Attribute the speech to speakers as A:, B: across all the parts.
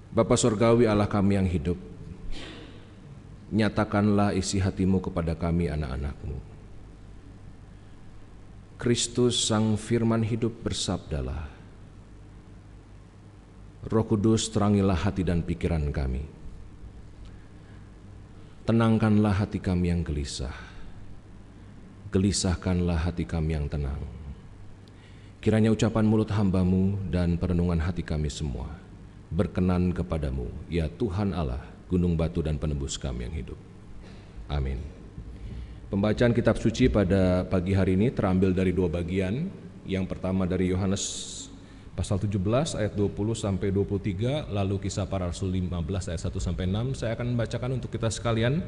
A: Bapa Surgawi, Allah kami yang hidup, nyatakanlah isi hatimu kepada kami anak-anakmu. Kristus Sang Firman hidup bersabdalah, Roh Kudus terangilah hati dan pikiran kami. Tenangkanlah hati kami yang gelisah, gelisahkanlah hati kami yang tenang. Kiranya ucapan mulut hamba-Mu dan perenungan hati kami semua berkenan kepadamu, ya Tuhan Allah, gunung batu dan penebus kami yang hidup. Amin. Pembacaan kitab suci pada pagi hari ini terambil dari dua bagian. Yang pertama dari Yohanes pasal 17 ayat 20 sampai 23, lalu Kisah Para Rasul 15 ayat 1 sampai 6. Saya akan membacakan untuk kita sekalian.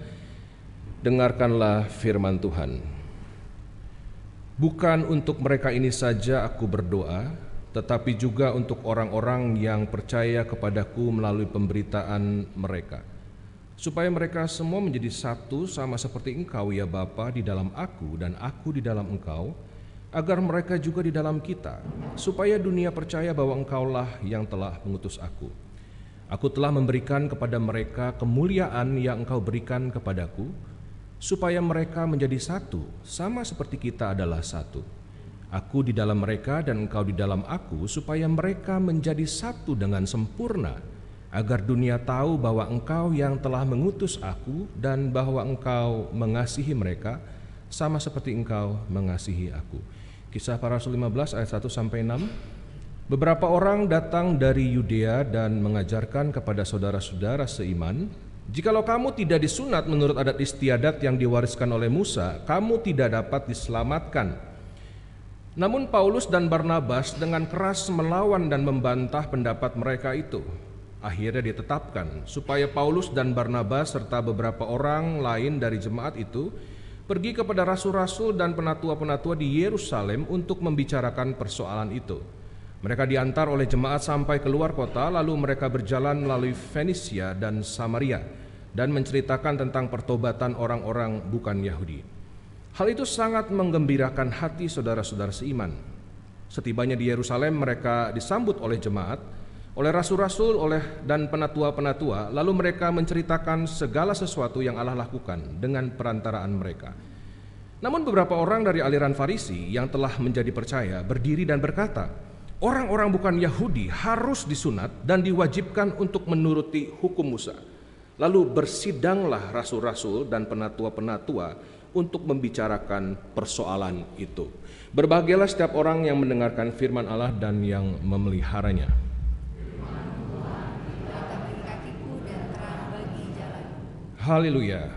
A: Dengarkanlah firman Tuhan. Bukan untuk mereka ini saja aku berdoa, tetapi juga untuk orang-orang yang percaya kepadaku melalui pemberitaan mereka, supaya mereka semua menjadi satu sama seperti Engkau ya Bapa di dalam aku dan aku di dalam Engkau, agar mereka juga di dalam kita, supaya dunia percaya bahwa Engkaulah yang telah mengutus aku. Aku telah memberikan kepada mereka kemuliaan yang Engkau berikan kepadaku, supaya mereka menjadi satu sama seperti kita adalah satu. Aku di dalam mereka dan Engkau di dalam aku, supaya mereka menjadi satu dengan sempurna, agar dunia tahu bahwa Engkau yang telah mengutus aku dan bahwa Engkau mengasihi mereka sama seperti Engkau mengasihi aku. Kisah Para Rasul 15 ayat 1 sampai 6. Beberapa orang datang dari Yudea dan mengajarkan kepada saudara-saudara seiman, jikalau kamu tidak disunat menurut adat istiadat yang diwariskan oleh Musa, kamu tidak dapat diselamatkan. Namun Paulus dan Barnabas dengan keras melawan dan membantah pendapat mereka itu. Akhirnya ditetapkan supaya Paulus dan Barnabas serta beberapa orang lain dari jemaat itu pergi kepada rasul-rasul dan penatua-penatua di Yerusalem untuk membicarakan persoalan itu. Mereka diantar oleh jemaat sampai keluar kota, lalu mereka berjalan melalui Fenisia dan Samaria dan menceritakan tentang pertobatan orang-orang bukan Yahudi. Hal itu sangat menggembirakan hati saudara-saudara seiman. Setibanya di Yerusalem, mereka disambut oleh jemaat, oleh rasul-rasul, dan penatua-penatua, lalu mereka menceritakan segala sesuatu yang Allah lakukan dengan perantaraan mereka. Namun beberapa orang dari aliran Farisi yang telah menjadi percaya berdiri dan berkata, orang-orang bukan Yahudi harus disunat dan diwajibkan untuk menuruti hukum Musa. Lalu bersidanglah rasul-rasul dan penatua-penatua untuk membicarakan persoalan itu. Berbahagialah setiap orang yang mendengarkan firman Allah dan yang memeliharanya. Haleluya.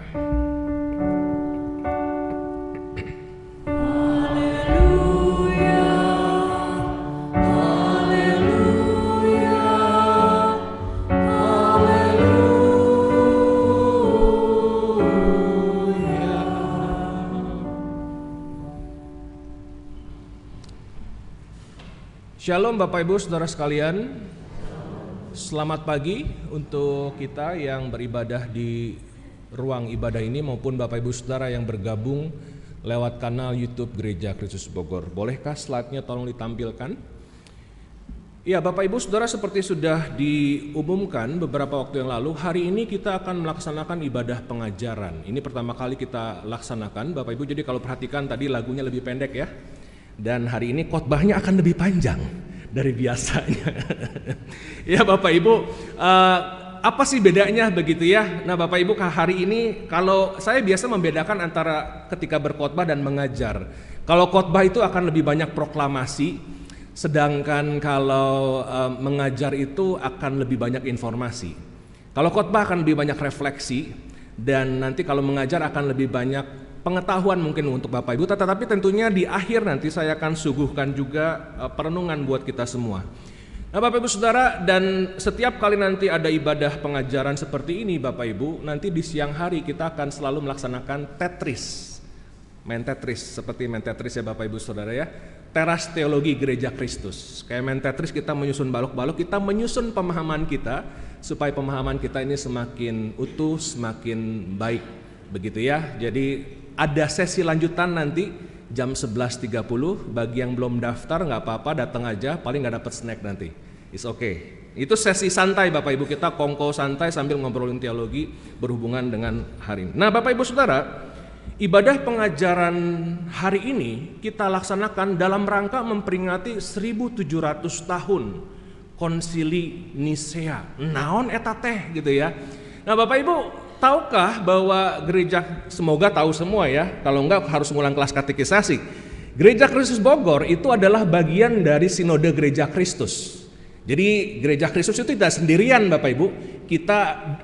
A: Shalom Bapak Ibu Saudara sekalian. Selamat pagi untuk kita yang beribadah di ruang ibadah ini maupun Bapak Ibu Saudara yang bergabung lewat kanal YouTube Gereja Kristus Bogor. Bolehkah slide-nya tolong ditampilkan? Ya Bapak Ibu Saudara, seperti sudah diumumkan beberapa waktu yang lalu, hari ini kita akan melaksanakan ibadah pengajaran. Ini pertama kali kita laksanakan Bapak Ibu, jadi kalau perhatikan tadi lagunya lebih pendek ya. Dan hari ini khotbahnya akan lebih panjang dari biasanya. Ya Bapak Ibu, apa sih bedanya begitu ya? Nah Bapak Ibu, hari ini kalau saya biasa membedakan antara ketika berkhotbah dan mengajar. Kalau khotbah itu akan lebih banyak proklamasi, sedangkan kalau mengajar itu akan lebih banyak informasi. Kalau khotbah akan lebih banyak refleksi, dan nanti kalau mengajar akan lebih banyak pengetahuan mungkin untuk Bapak Ibu, tetapi tentunya di akhir nanti saya akan suguhkan juga perenungan buat kita semua. Nah Bapak Ibu Saudara, dan setiap kali nanti ada ibadah pengajaran seperti ini Bapak Ibu, nanti di siang hari kita akan selalu melaksanakan Tetris. Main Tetris, seperti main Tetris ya Bapak Ibu Saudara ya. Teras Teologi Gereja Kristus. Kayak main Tetris kita menyusun balok-balok, kita menyusun pemahaman kita supaya pemahaman kita ini semakin utuh, semakin baik. Begitu ya. Jadi ada sesi lanjutan nanti jam 11.30. Bagi yang belum daftar nggak apa-apa, datang aja, paling nggak dapat snack nanti. It's okay. Itu sesi santai Bapak Ibu, kita kongko santai sambil ngobrolin teologi berhubungan dengan hari ini. Nah Bapak Ibu Saudara, ibadah pengajaran hari ini kita laksanakan dalam rangka memperingati 1700 tahun Konsili Nisea. Naon eta teh gitu ya. Nah Bapak Ibu, tahukah bahwa gereja, semoga tahu semua ya, kalau enggak harus ngulang kelas katekisasi. Gereja Kristus Bogor itu adalah bagian dari Sinode Gereja Kristus. Jadi Gereja Kristus itu tidak sendirian Bapak Ibu. Kita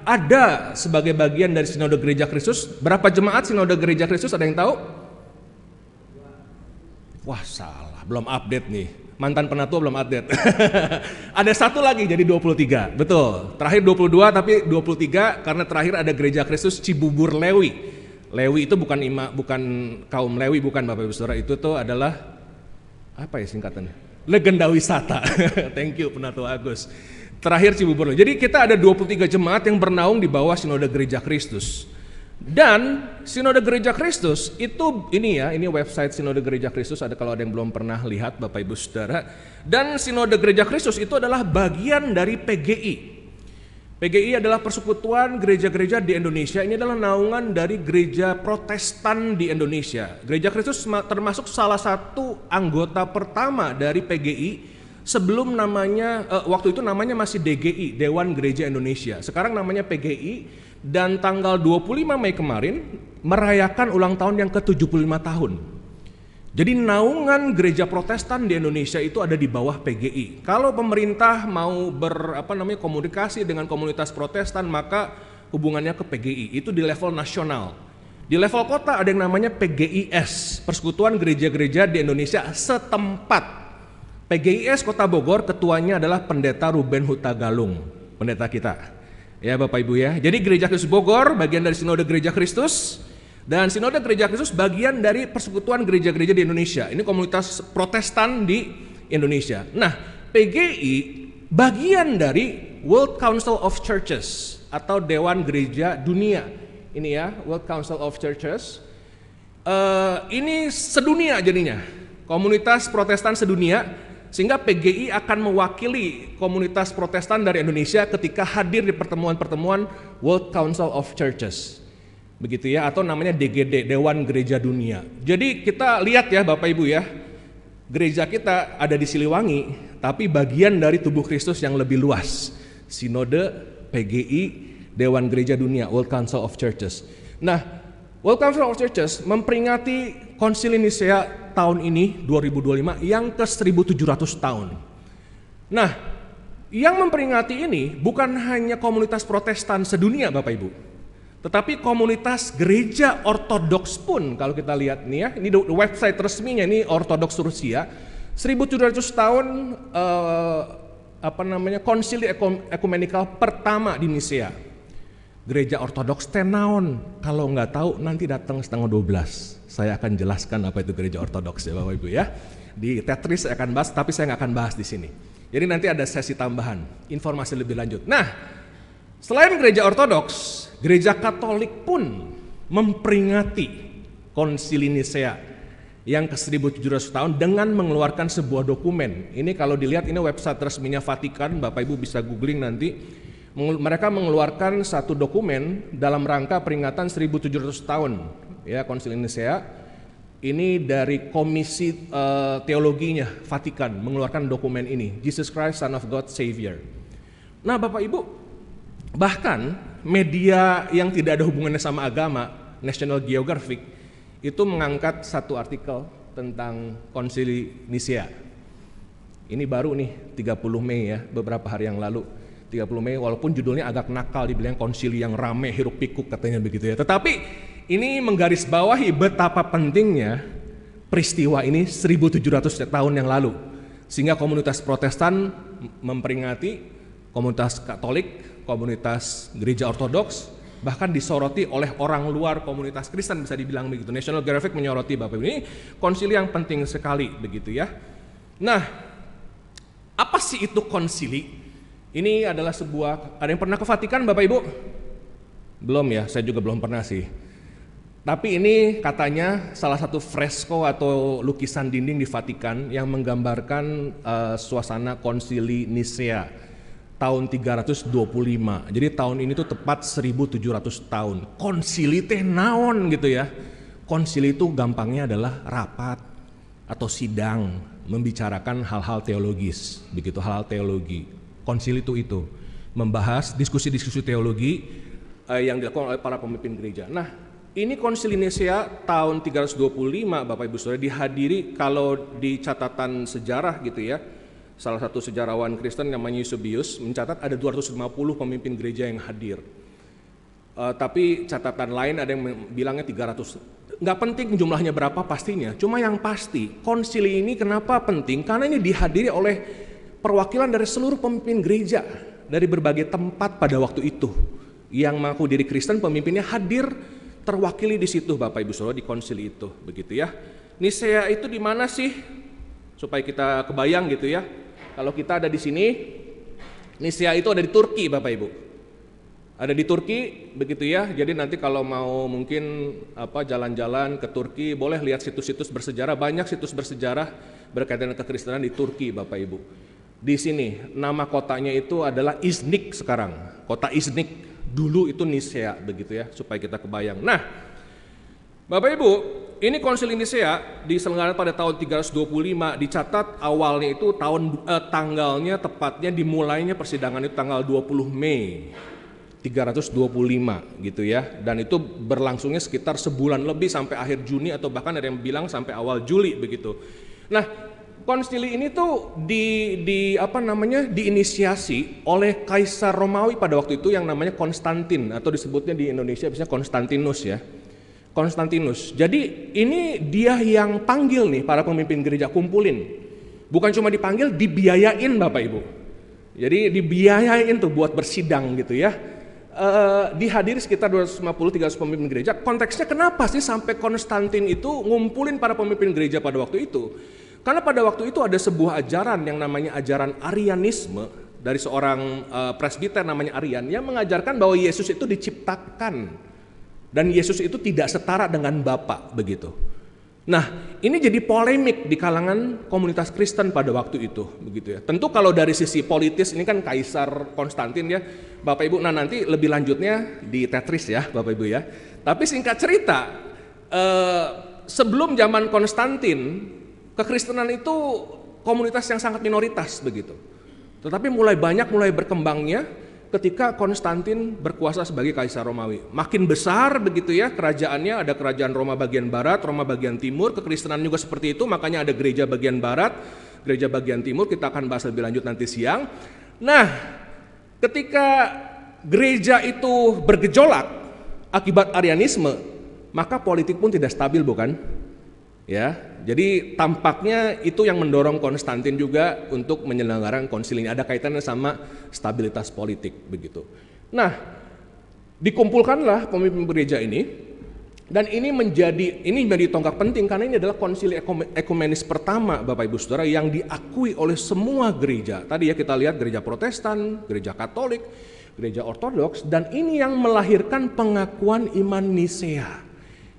A: ada sebagai bagian dari Sinode Gereja Kristus. Berapa jemaat Sinode Gereja Kristus, ada yang tahu? Wah salah, belum update nih. Mantan penatua belum update. Ada satu lagi jadi 23. Betul. Terakhir 22 tapi 23 karena terakhir ada Gereja Kristus Cibubur Lewi. Lewi itu bukan kaum Lewi, bukan Bapak Ibu Saudara, itu tuh adalah apa ya singkatannya? Legenda wisata. Thank you Penatua Agus. Terakhir Cibubur Lewi. Jadi kita ada 23 jemaat yang bernaung di bawah Sinode Gereja Kristus. Dan Sinode Gereja Kristus itu ini website Sinode Gereja Kristus, ada kalau ada yang belum pernah lihat Bapak Ibu Saudara. Dan Sinode Gereja Kristus itu adalah bagian dari PGI. PGI adalah Persekutuan Gereja-Gereja di Indonesia. Ini adalah naungan dari gereja Protestan di Indonesia. Gereja Kristus termasuk salah satu anggota pertama dari PGI sebelum namanya, waktu itu namanya masih DGI, Dewan Gereja Indonesia. Sekarang namanya PGI, dan tanggal 25 Mei kemarin merayakan ulang tahun yang ke-75 tahun. Jadi naungan gereja Protestan di Indonesia itu ada di bawah PGI. Kalau pemerintah mau komunikasi dengan komunitas Protestan, maka hubungannya ke PGI, itu di level nasional. Di level kota ada yang namanya PGIS, Persekutuan Gereja-Gereja di Indonesia setempat. PGIS Kota Bogor, ketuanya adalah Pendeta Ruben Huta Galung, pendeta kita. Ya Bapak Ibu ya. Jadi Gereja Kristus Bogor bagian dari Sinode Gereja Kristus. Dan Sinode Gereja Kristus bagian dari Persekutuan Gereja-Gereja di Indonesia. Ini komunitas Protestan di Indonesia. Nah, PGI bagian dari World Council of Churches atau Dewan Gereja Dunia. Ini ya, World Council of Churches. Ini sedunia jadinya, komunitas Protestan sedunia, sehingga PGI akan mewakili komunitas Protestan dari Indonesia ketika hadir di pertemuan-pertemuan World Council of Churches. Begitu ya, atau namanya DGD, Dewan Gereja Dunia. Jadi kita lihat ya Bapak Ibu ya, gereja kita ada di Siliwangi, tapi bagian dari tubuh Kristus yang lebih luas. Sinode, PGI, Dewan Gereja Dunia, World Council of Churches. Nah, World Council of Churches memperingati Konsili Nisea tahun ini 2025 yang ke-1700 tahun. Nah, yang memperingati ini bukan hanya komunitas Protestan sedunia Bapak Ibu, tetapi komunitas gereja ortodoks pun, kalau kita lihat nih ya, ini website resminya, ini Ortodoks Rusia, 1700 tahun konsili ekumenikal pertama di Nisea. Gereja ortodoks tenaon, kalau nggak tahu nanti datang setengah 12. Saya akan jelaskan apa itu gereja ortodoks ya Bapak Ibu ya. Di Tetris saya akan bahas, tapi saya nggak akan bahas di sini. Jadi nanti ada sesi tambahan, informasi lebih lanjut. Nah, selain gereja ortodoks, gereja Katolik pun memperingati Konsili Nisea yang ke-1700 tahun dengan mengeluarkan sebuah dokumen. Ini kalau dilihat, ini website resminya Vatikan, Bapak Ibu bisa googling nanti. Mereka mengeluarkan satu dokumen dalam rangka peringatan 1700 tahun ya Konsili Nisea. Ini dari komisi teologinya Vatikan mengeluarkan dokumen ini, Jesus Christ Son of God Savior. Nah Bapak Ibu, bahkan media yang tidak ada hubungannya sama agama, National Geographic, itu mengangkat satu artikel tentang Konsili Nisea. Ini baru nih 30 Mei ya, beberapa hari yang lalu. 30 Mei, walaupun judulnya agak nakal, dibilang konsili yang rame, hiruk pikuk katanya begitu ya. Tetapi ini menggarisbawahi betapa pentingnya peristiwa ini 1700 tahun yang lalu. Sehingga komunitas Protestan memperingati, komunitas Katolik, komunitas gereja ortodoks, bahkan disoroti oleh orang luar komunitas Kristen, bisa dibilang begitu. National Geographic menyoroti Bapak ini konsili yang penting sekali begitu ya. Nah, apa sih itu konsili? Ini adalah sebuah, ada yang pernah ke Vatikan Bapak Ibu? Belum ya, saya juga belum pernah sih. Tapi ini katanya salah satu fresko atau lukisan dinding di Vatikan yang menggambarkan suasana konsili Nisea tahun 325. Jadi tahun ini tuh tepat 1700 tahun. Konsili teh naon gitu ya. Konsili itu gampangnya adalah rapat atau sidang membicarakan hal-hal teologis, begitu hal-hal teologi. Konsili itu membahas diskusi-diskusi teologi yang dilakukan oleh para pemimpin gereja. Nah, ini Konsili Nisea tahun 325 Bapak Ibu Saudara dihadiri, kalau di catatan sejarah gitu ya, salah satu sejarawan Kristen namanya Eusebius mencatat ada 250 pemimpin gereja yang hadir. Tapi catatan lain ada yang bilangnya 300. Nggak penting jumlahnya berapa pastinya, cuma yang pasti konsili ini kenapa penting? Karena ini dihadiri oleh perwakilan dari seluruh pemimpin gereja dari berbagai tempat pada waktu itu. Yang mengaku diri Kristen pemimpinnya hadir terwakili di situ Bapak Ibu Saudara di konsili itu, begitu ya. Nisea itu di mana sih? Supaya kita kebayang gitu ya. Kalau kita ada di sini, Nisea itu ada di Turki Bapak Ibu. Ada di Turki, begitu ya. Jadi nanti kalau mau mungkin jalan-jalan ke Turki, boleh lihat situs-situs bersejarah. Banyak situs bersejarah berkaitan dengan kekristenan di Turki Bapak Ibu. Di sini nama kotanya itu adalah Iznik sekarang, kota Iznik. Dulu itu Nisea, begitu ya, supaya kita kebayang. Nah, Bapak Ibu, ini Konsili Nisea diselenggarakan pada tahun 325, dicatat awalnya itu tanggalnya tepatnya dimulainya persidangan itu tanggal 20 Mei 325 gitu ya, dan itu berlangsungnya sekitar sebulan lebih sampai akhir Juni atau bahkan ada yang bilang sampai awal Juli begitu. Nah, konsili ini tuh diinisiasi oleh Kaisar Romawi pada waktu itu yang namanya Konstantin, atau disebutnya di Indonesia biasanya Konstantinus ya. Konstantinus. Jadi ini dia yang panggil nih para pemimpin gereja, kumpulin. Bukan cuma dipanggil, dibiayain Bapak Ibu. Jadi dibiayain tuh buat bersidang gitu ya. Dihadiri sekitar 250-300 pemimpin gereja. Konteksnya kenapa sih sampai Konstantin itu ngumpulin para pemimpin gereja pada waktu itu? Karena pada waktu itu ada sebuah ajaran yang namanya ajaran Arianisme dari seorang presbiter namanya Arian yang mengajarkan bahwa Yesus itu diciptakan dan Yesus itu tidak setara dengan Bapa begitu. Nah, ini jadi polemik di kalangan komunitas Kristen pada waktu itu begitu ya. Tentu kalau dari sisi politis ini kan Kaisar Konstantin ya, Bapak Ibu. Nah, nanti lebih lanjutnya di Tetris ya, Bapak Ibu ya. Tapi singkat cerita, sebelum zaman Konstantin kekristenan itu komunitas yang sangat minoritas begitu. Tetapi mulai berkembangnya ketika Konstantin berkuasa sebagai Kaisar Romawi. Makin besar begitu ya kerajaannya, ada kerajaan Roma bagian barat, Roma bagian timur, kekristenan juga seperti itu, makanya ada gereja bagian barat, gereja bagian timur, kita akan bahas lebih lanjut nanti siang. Nah, ketika gereja itu bergejolak akibat Arianisme, maka politik pun tidak stabil bukan? Ya, jadi tampaknya itu yang mendorong Konstantin juga untuk menyelenggarakan konsili ini. Ada kaitannya sama stabilitas politik begitu. Nah, dikumpulkanlah pemimpin gereja ini, dan ini menjadi tonggak penting karena ini adalah konsili ekumenis pertama Bapak Ibu Saudara yang diakui oleh semua gereja. Tadi ya kita lihat gereja Protestan, gereja Katolik, gereja Ortodoks, dan ini yang melahirkan pengakuan iman Nisea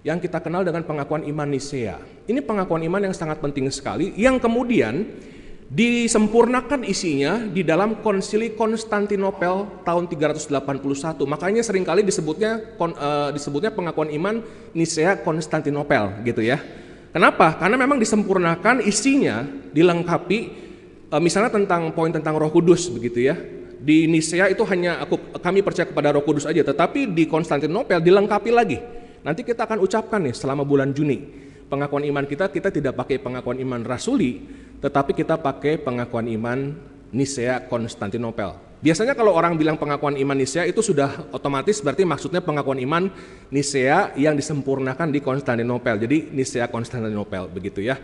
A: yang kita kenal dengan pengakuan iman Nisea. Ini pengakuan iman yang sangat penting sekali, yang kemudian disempurnakan isinya di dalam Konsili Konstantinopel tahun 381. Makanya seringkali disebutnya pengakuan iman Nisea Konstantinopel gitu ya. Kenapa? Karena memang disempurnakan isinya, dilengkapi misalnya tentang poin tentang Roh Kudus begitu ya. Di Nisea itu hanya kami percaya kepada Roh Kudus aja, tetapi di Konstantinopel dilengkapi lagi. Nanti kita akan ucapkan nih selama bulan Juni. Pengakuan iman kita tidak pakai pengakuan iman rasuli, tetapi kita pakai pengakuan iman Nisea Konstantinopel. Biasanya kalau orang bilang pengakuan iman Nisea itu sudah otomatis berarti maksudnya pengakuan iman Nisea yang disempurnakan di Konstantinopel. Jadi Nisea Konstantinopel begitu ya.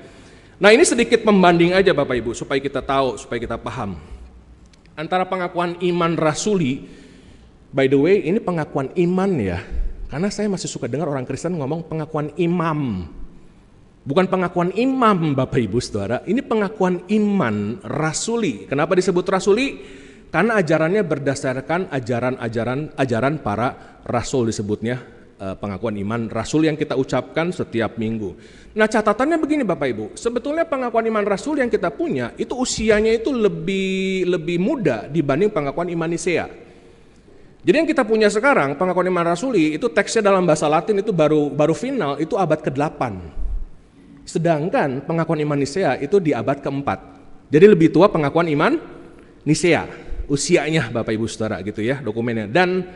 A: Nah, ini sedikit pembanding aja Bapak Ibu supaya kita tahu, supaya kita paham. Antara pengakuan iman rasuli, by the way ini pengakuan iman ya. Karena saya masih suka dengar orang Kristen ngomong pengakuan imam. Bukan pengakuan imam Bapak Ibu Saudara, ini pengakuan iman rasuli. Kenapa disebut rasuli? Karena ajarannya berdasarkan ajaran para rasul disebutnya. pengakuan iman rasul yang kita ucapkan setiap minggu. Nah, catatannya begini Bapak Ibu, sebetulnya pengakuan iman rasul yang kita punya itu usianya itu lebih muda dibanding pengakuan iman Nisea. Jadi yang kita punya sekarang pengakuan iman rasuli itu teksnya dalam bahasa Latin itu baru final itu abad ke-8. Sedangkan pengakuan iman Nisea itu di abad ke-4. Jadi lebih tua pengakuan iman Nisea usianya Bapak Ibu Saudara gitu ya dokumennya. Dan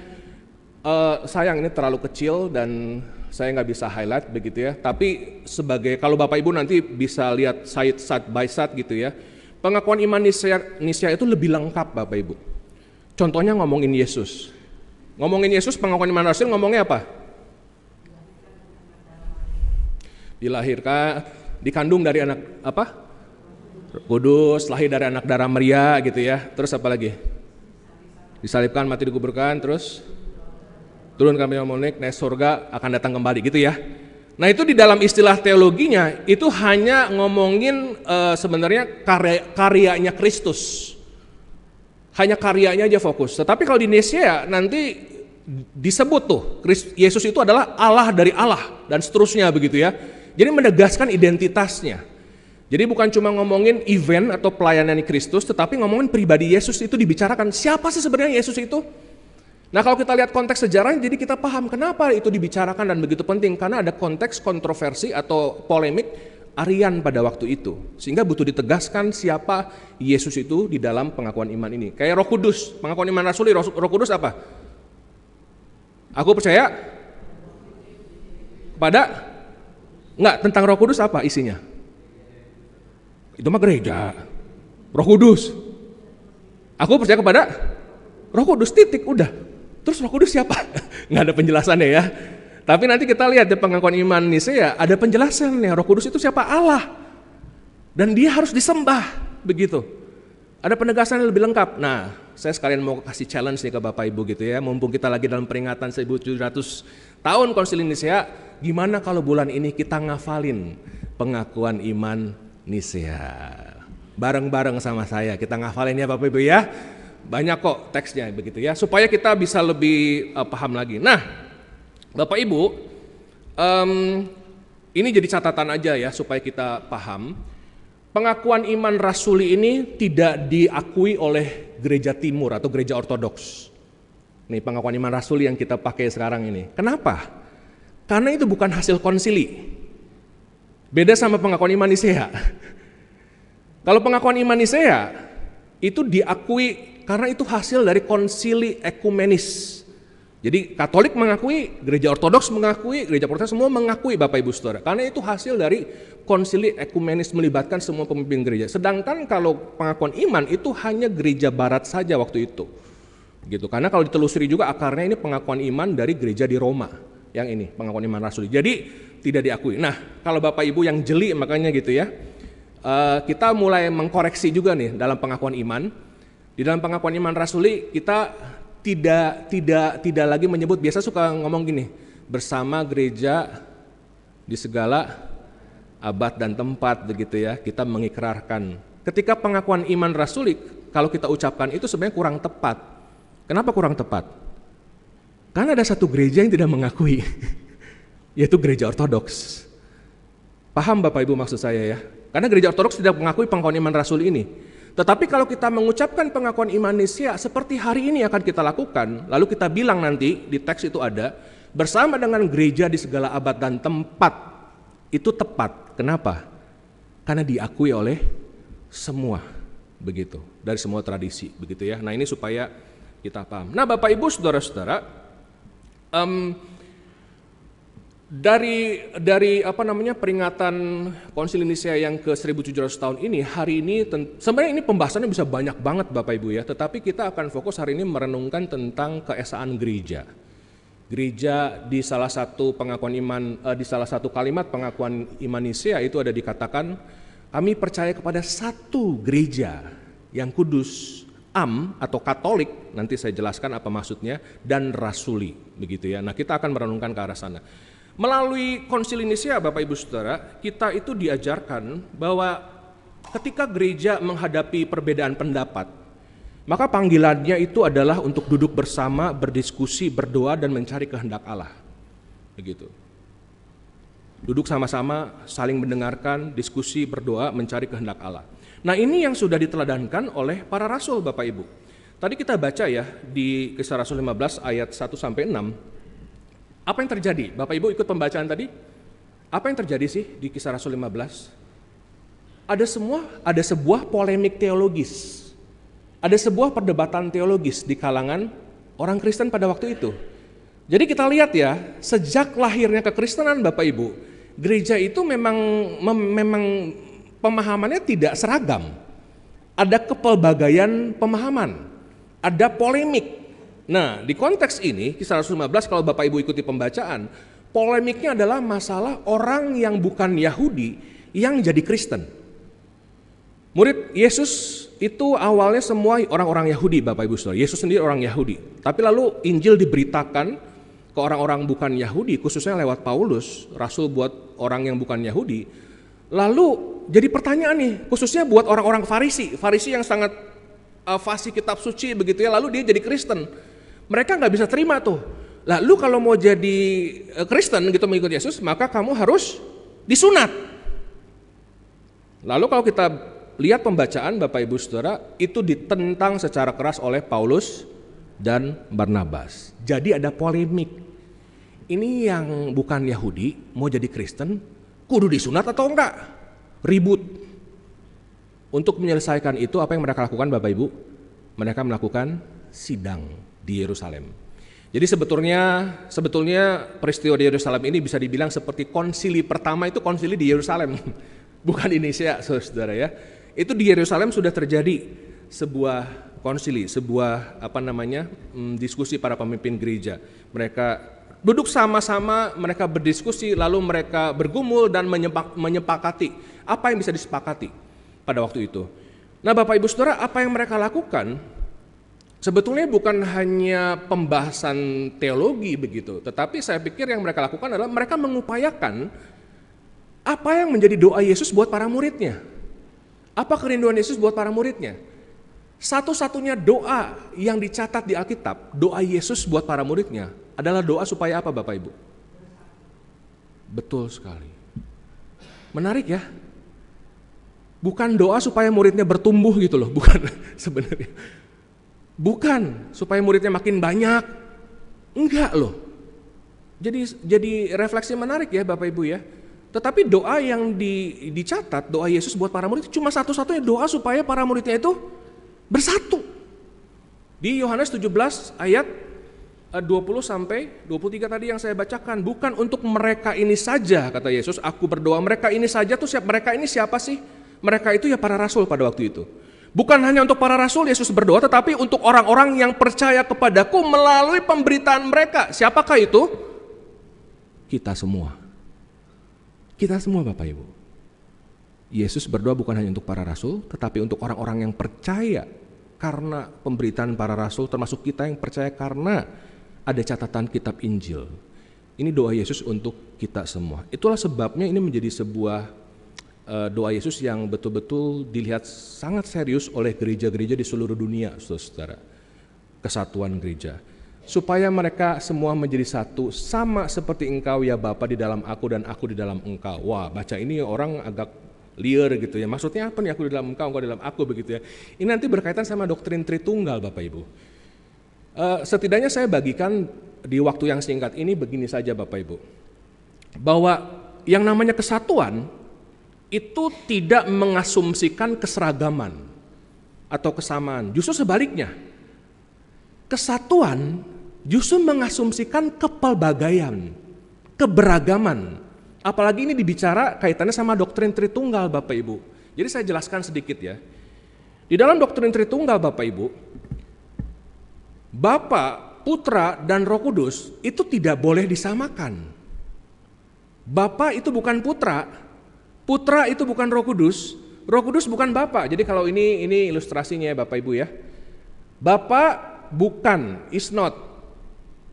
A: sayang ini terlalu kecil dan saya nggak bisa highlight begitu ya. Tapi sebagai kalau Bapak Ibu nanti bisa lihat side by side gitu ya. Pengakuan iman Nisea itu lebih lengkap Bapak Ibu. Contohnya ngomongin Yesus. Ngomongin Yesus pengakuan iman rasul ngomongnya apa? Dilahirkan, dikandung dari anak apa? Kudus, lahir dari anak darah Maria gitu ya. Terus apa lagi? Disalibkan, mati, dikuburkan, terus turun ke naik surga, akan datang kembali gitu ya. Nah itu di dalam istilah teologinya itu hanya ngomongin sebenarnya karyanya Kristus. Hanya karyanya aja fokus. Tetapi kalau di Nisea nanti disebut tuh Yesus itu adalah Allah dari Allah dan seterusnya begitu ya. Jadi menegaskan identitasnya. Jadi bukan cuma ngomongin event atau pelayanan Kristus, tetapi ngomongin pribadi Yesus itu dibicarakan. Siapa sih sebenarnya Yesus itu? Nah kalau kita lihat konteks sejarahnya, jadi kita paham kenapa itu dibicarakan dan begitu penting. Karena ada konteks kontroversi atau polemik Arian pada waktu itu. Sehingga butuh ditegaskan siapa Yesus itu di dalam pengakuan iman ini. Kayak Roh Kudus, pengakuan iman rasuli, Roh Kudus apa? Aku percaya pada enggak, tentang Roh Kudus apa isinya? Itu mah gereja. Roh Kudus. Aku percaya kepada Roh Kudus, titik, udah. Terus Roh Kudus siapa? Enggak ada penjelasannya ya. Tapi nanti kita lihat di pengakuan iman Nisea ada penjelasannya. Roh Kudus itu siapa? Allah. Dan dia harus disembah, begitu. Ada penegasan yang lebih lengkap. Nah, saya sekalian mau kasih challenge nih ke Bapak Ibu gitu ya. Mumpung kita lagi dalam peringatan 1700 tahun Konsili Nisea, gimana kalau bulan ini kita ngafalin pengakuan iman Nisea? Bareng-bareng sama saya, kita ngafalin ya Bapak Ibu ya. Banyak kok teksnya begitu ya, supaya kita bisa lebih paham lagi. Nah, Bapak Ibu, ini jadi catatan aja ya supaya kita paham. Pengakuan iman rasuli ini tidak diakui oleh gereja timur atau gereja ortodoks. Nih pengakuan iman rasuli yang kita pakai sekarang ini. Kenapa? Karena itu bukan hasil konsili. Beda sama pengakuan iman Nisea. Kalau pengakuan iman Nisea itu diakui karena itu hasil dari konsili ekumenis. Jadi Katolik mengakui, gereja Ortodoks mengakui, gereja Protestan semua mengakui Bapak Ibu Saudara. Karena itu hasil dari konsili ekumenis melibatkan semua pemimpin gereja. Sedangkan kalau pengakuan iman itu hanya gereja barat saja waktu itu. Gitu. Karena kalau ditelusuri juga akarnya ini pengakuan iman dari gereja di Roma. Yang ini pengakuan iman rasuli. Jadi tidak diakui. Nah, kalau Bapak Ibu yang jeli makanya gitu ya. Kita mulai mengkoreksi juga nih dalam pengakuan iman. Di dalam pengakuan iman rasuli kita tidak lagi menyebut, biasa suka ngomong gini, bersama gereja di segala abad dan tempat begitu ya, kita mengikrarkan. Ketika pengakuan iman rasuli kalau kita ucapkan itu sebenarnya kurang tepat. Kenapa kurang tepat? Karena ada satu gereja yang tidak mengakui, yaitu gereja Ortodoks. Paham Bapak Ibu maksud saya ya? Karena gereja Ortodoks tidak mengakui pengakuan iman rasuli ini. Tetapi kalau kita mengucapkan pengakuan iman Nisea seperti hari ini akan kita lakukan, lalu kita bilang nanti di teks itu ada, bersama dengan gereja di segala abad dan tempat, itu tepat. Kenapa? Karena diakui oleh semua, begitu, dari semua tradisi, begitu ya. Nah ini supaya kita paham. Nah Bapak Ibu Saudara-saudara, dari peringatan Konsili Nisea yang ke 1700 tahun ini, hari ini sebenarnya ini pembahasannya bisa banyak banget Bapak Ibu ya, tetapi kita akan fokus hari ini merenungkan tentang keesaan gereja. Gereja di salah satu pengakuan iman, di salah satu kalimat pengakuan iman Nisea itu ada dikatakan, kami percaya kepada satu gereja yang kudus, atau Katolik, nanti saya jelaskan apa maksudnya, dan rasuli, begitu ya. Nah kita akan merenungkan ke arah sana. Melalui Konsili Nisea Bapak Ibu Saudara, kita itu diajarkan bahwa ketika gereja menghadapi perbedaan pendapat, maka panggilannya itu adalah untuk duduk bersama, berdiskusi, berdoa dan mencari kehendak Allah. begitu. Duduk sama-sama, saling mendengarkan, diskusi, berdoa, mencari kehendak Allah. Nah, ini yang sudah diteladankan oleh para rasul, Bapak Ibu. Tadi kita baca ya di Kisah Rasul 15 ayat 1 sampai 6. Apa yang terjadi? Bapak Ibu ikut pembacaan tadi? Apa yang terjadi sih di Kisah Rasul 15? Ada sebuah polemik teologis. Ada sebuah perdebatan teologis di kalangan orang Kristen pada waktu itu. Jadi kita lihat ya, sejak lahirnya kekristenan Bapak Ibu, gereja itu memang pemahamannya tidak seragam. Ada kepelbagaian pemahaman, ada polemik. Nah, di konteks ini, Kisah Rasul 15 kalau Bapak Ibu ikuti pembacaan, polemiknya adalah masalah orang yang bukan Yahudi yang jadi Kristen. Murid Yesus itu awalnya semua orang-orang Yahudi, Bapak Ibu Saudara. Yesus sendiri orang Yahudi. Tapi lalu Injil diberitakan ke orang-orang bukan Yahudi, khususnya lewat Paulus, rasul buat orang yang bukan Yahudi. Lalu jadi pertanyaan nih, khususnya buat orang-orang Farisi yang sangat fasih kitab suci begitu ya, lalu dia jadi Kristen. Mereka nggak bisa terima tuh. Lalu kalau mau jadi Kristen gitu mengikut Yesus, maka kamu harus disunat. Lalu kalau kita lihat pembacaan Bapak Ibu Saudara, itu ditentang secara keras oleh Paulus dan Barnabas. Jadi ada polemik. Ini yang bukan Yahudi mau jadi Kristen, kudu disunat atau enggak? Ribut. Untuk menyelesaikan itu apa yang mereka lakukan Bapak Ibu? Mereka melakukan sidang di Yerusalem. Jadi sebetulnya peristiwa di Yerusalem ini bisa dibilang seperti konsili pertama itu konsili di Yerusalem. Bukan di Indonesia, Saudara ya. Itu di Yerusalem sudah terjadi sebuah konsili, sebuah diskusi para pemimpin gereja. Mereka duduk sama-sama, mereka berdiskusi, lalu mereka bergumul dan menyepakati apa yang bisa disepakati pada waktu itu. Nah, Bapak Ibu Saudara, apa yang mereka lakukan sebetulnya bukan hanya pembahasan teologi begitu, tetapi saya pikir yang mereka lakukan adalah mereka mengupayakan apa yang menjadi doa Yesus buat para muridnya. Apa kerinduan Yesus buat para muridnya? Satu-satunya doa yang dicatat di Alkitab, doa Yesus buat para muridnya adalah doa supaya apa Bapak Ibu? Betul sekali. Menarik ya. Bukan doa supaya muridnya bertumbuh gitu loh, bukan sebenarnya. Bukan supaya muridnya makin banyak. Enggak loh. Jadi refleksi menarik ya Bapak Ibu ya. Tetapi doa yang dicatat, doa Yesus buat para murid cuma satu-satunya doa supaya para muridnya itu bersatu. Di Yohanes 17 ayat 20 sampai 23 tadi yang saya bacakan, bukan untuk mereka ini saja kata Yesus, aku berdoa mereka ini saja tuh mereka ini siapa sih? Mereka itu ya para rasul pada waktu itu. Bukan hanya untuk para rasul Yesus berdoa, tetapi untuk orang-orang yang percaya kepadaku melalui pemberitaan mereka. Siapakah itu? Kita semua. Kita semua Bapak Ibu. Yesus berdoa bukan hanya untuk para rasul, tetapi untuk orang-orang yang percaya karena pemberitaan para rasul, termasuk kita yang percaya karena ada catatan kitab Injil. Ini doa Yesus untuk kita semua. Itulah sebabnya ini menjadi sebuah doa Yesus yang betul-betul dilihat sangat serius oleh gereja-gereja di seluruh dunia, saudara. Kesatuan gereja. Supaya mereka semua menjadi satu, sama seperti engkau ya Bapa di dalam aku dan aku di dalam engkau. Wah, baca ini orang agak liar gitu ya. Maksudnya apa nih aku di dalam engkau di dalam aku begitu ya. Ini nanti berkaitan sama doktrin Tritunggal Bapak Ibu. Setidaknya saya bagikan di waktu yang singkat ini begini saja Bapak Ibu. Bahwa yang namanya kesatuan itu tidak mengasumsikan keseragaman atau kesamaan. Justru sebaliknya. Kesatuan justru mengasumsikan kepelbagaian, keberagaman. Apalagi ini dibicara kaitannya sama doktrin Tritunggal Bapak Ibu. Jadi saya jelaskan sedikit ya. Di dalam doktrin Tritunggal Bapak Ibu, Bapa, Putra, dan Roh Kudus itu tidak boleh disamakan. Bapa itu bukan Putra, Putra itu bukan Roh Kudus bukan Bapa. Jadi kalau ini ilustrasinya ya Bapak Ibu ya. Bapa bukan, is not,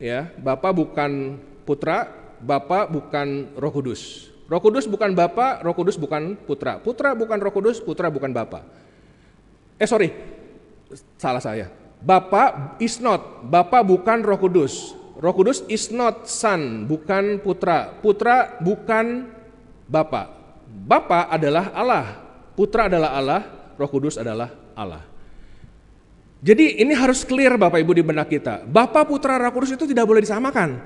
A: ya. Bapa bukan Putra, Bapa bukan Roh Kudus. Roh Kudus bukan Bapa, Roh Kudus bukan Putra. Putra bukan Roh Kudus, Putra bukan Bapa. Salah saya. Bapa is not, Bapa bukan Roh Kudus. Roh Kudus is not son, bukan putra. Putra bukan Bapa. Bapa adalah Allah, Putra adalah Allah, Roh Kudus adalah Allah. Jadi ini harus clear Bapak Ibu di benak kita. Bapa, Putra, Roh Kudus itu tidak boleh disamakan.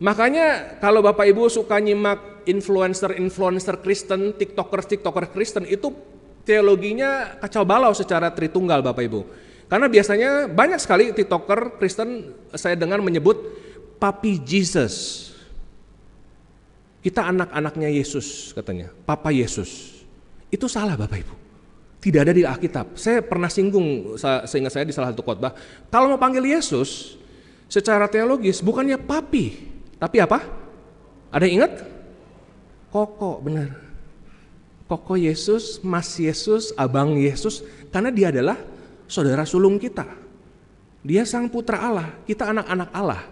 A: Makanya kalau Bapak Ibu suka nyimak influencer Kristen, tiktoker Kristen, itu teologinya kacau balau secara Tritunggal Bapak Ibu. Karena biasanya banyak sekali tiktoker Kristen saya dengar menyebut Papi Jesus. Kita anak-anaknya Yesus katanya, Papa Yesus. Itu salah Bapak Ibu. Tidak ada di Alkitab. Saya pernah singgung seingat saya di salah satu khotbah. Kalau mau panggil Yesus secara teologis bukannya papi, tapi apa? Ada yang ingat? Koko, benar. Koko Yesus, Mas Yesus, Abang Yesus, karena dia adalah saudara sulung kita. Dia Sang Putra Allah, kita anak-anak Allah.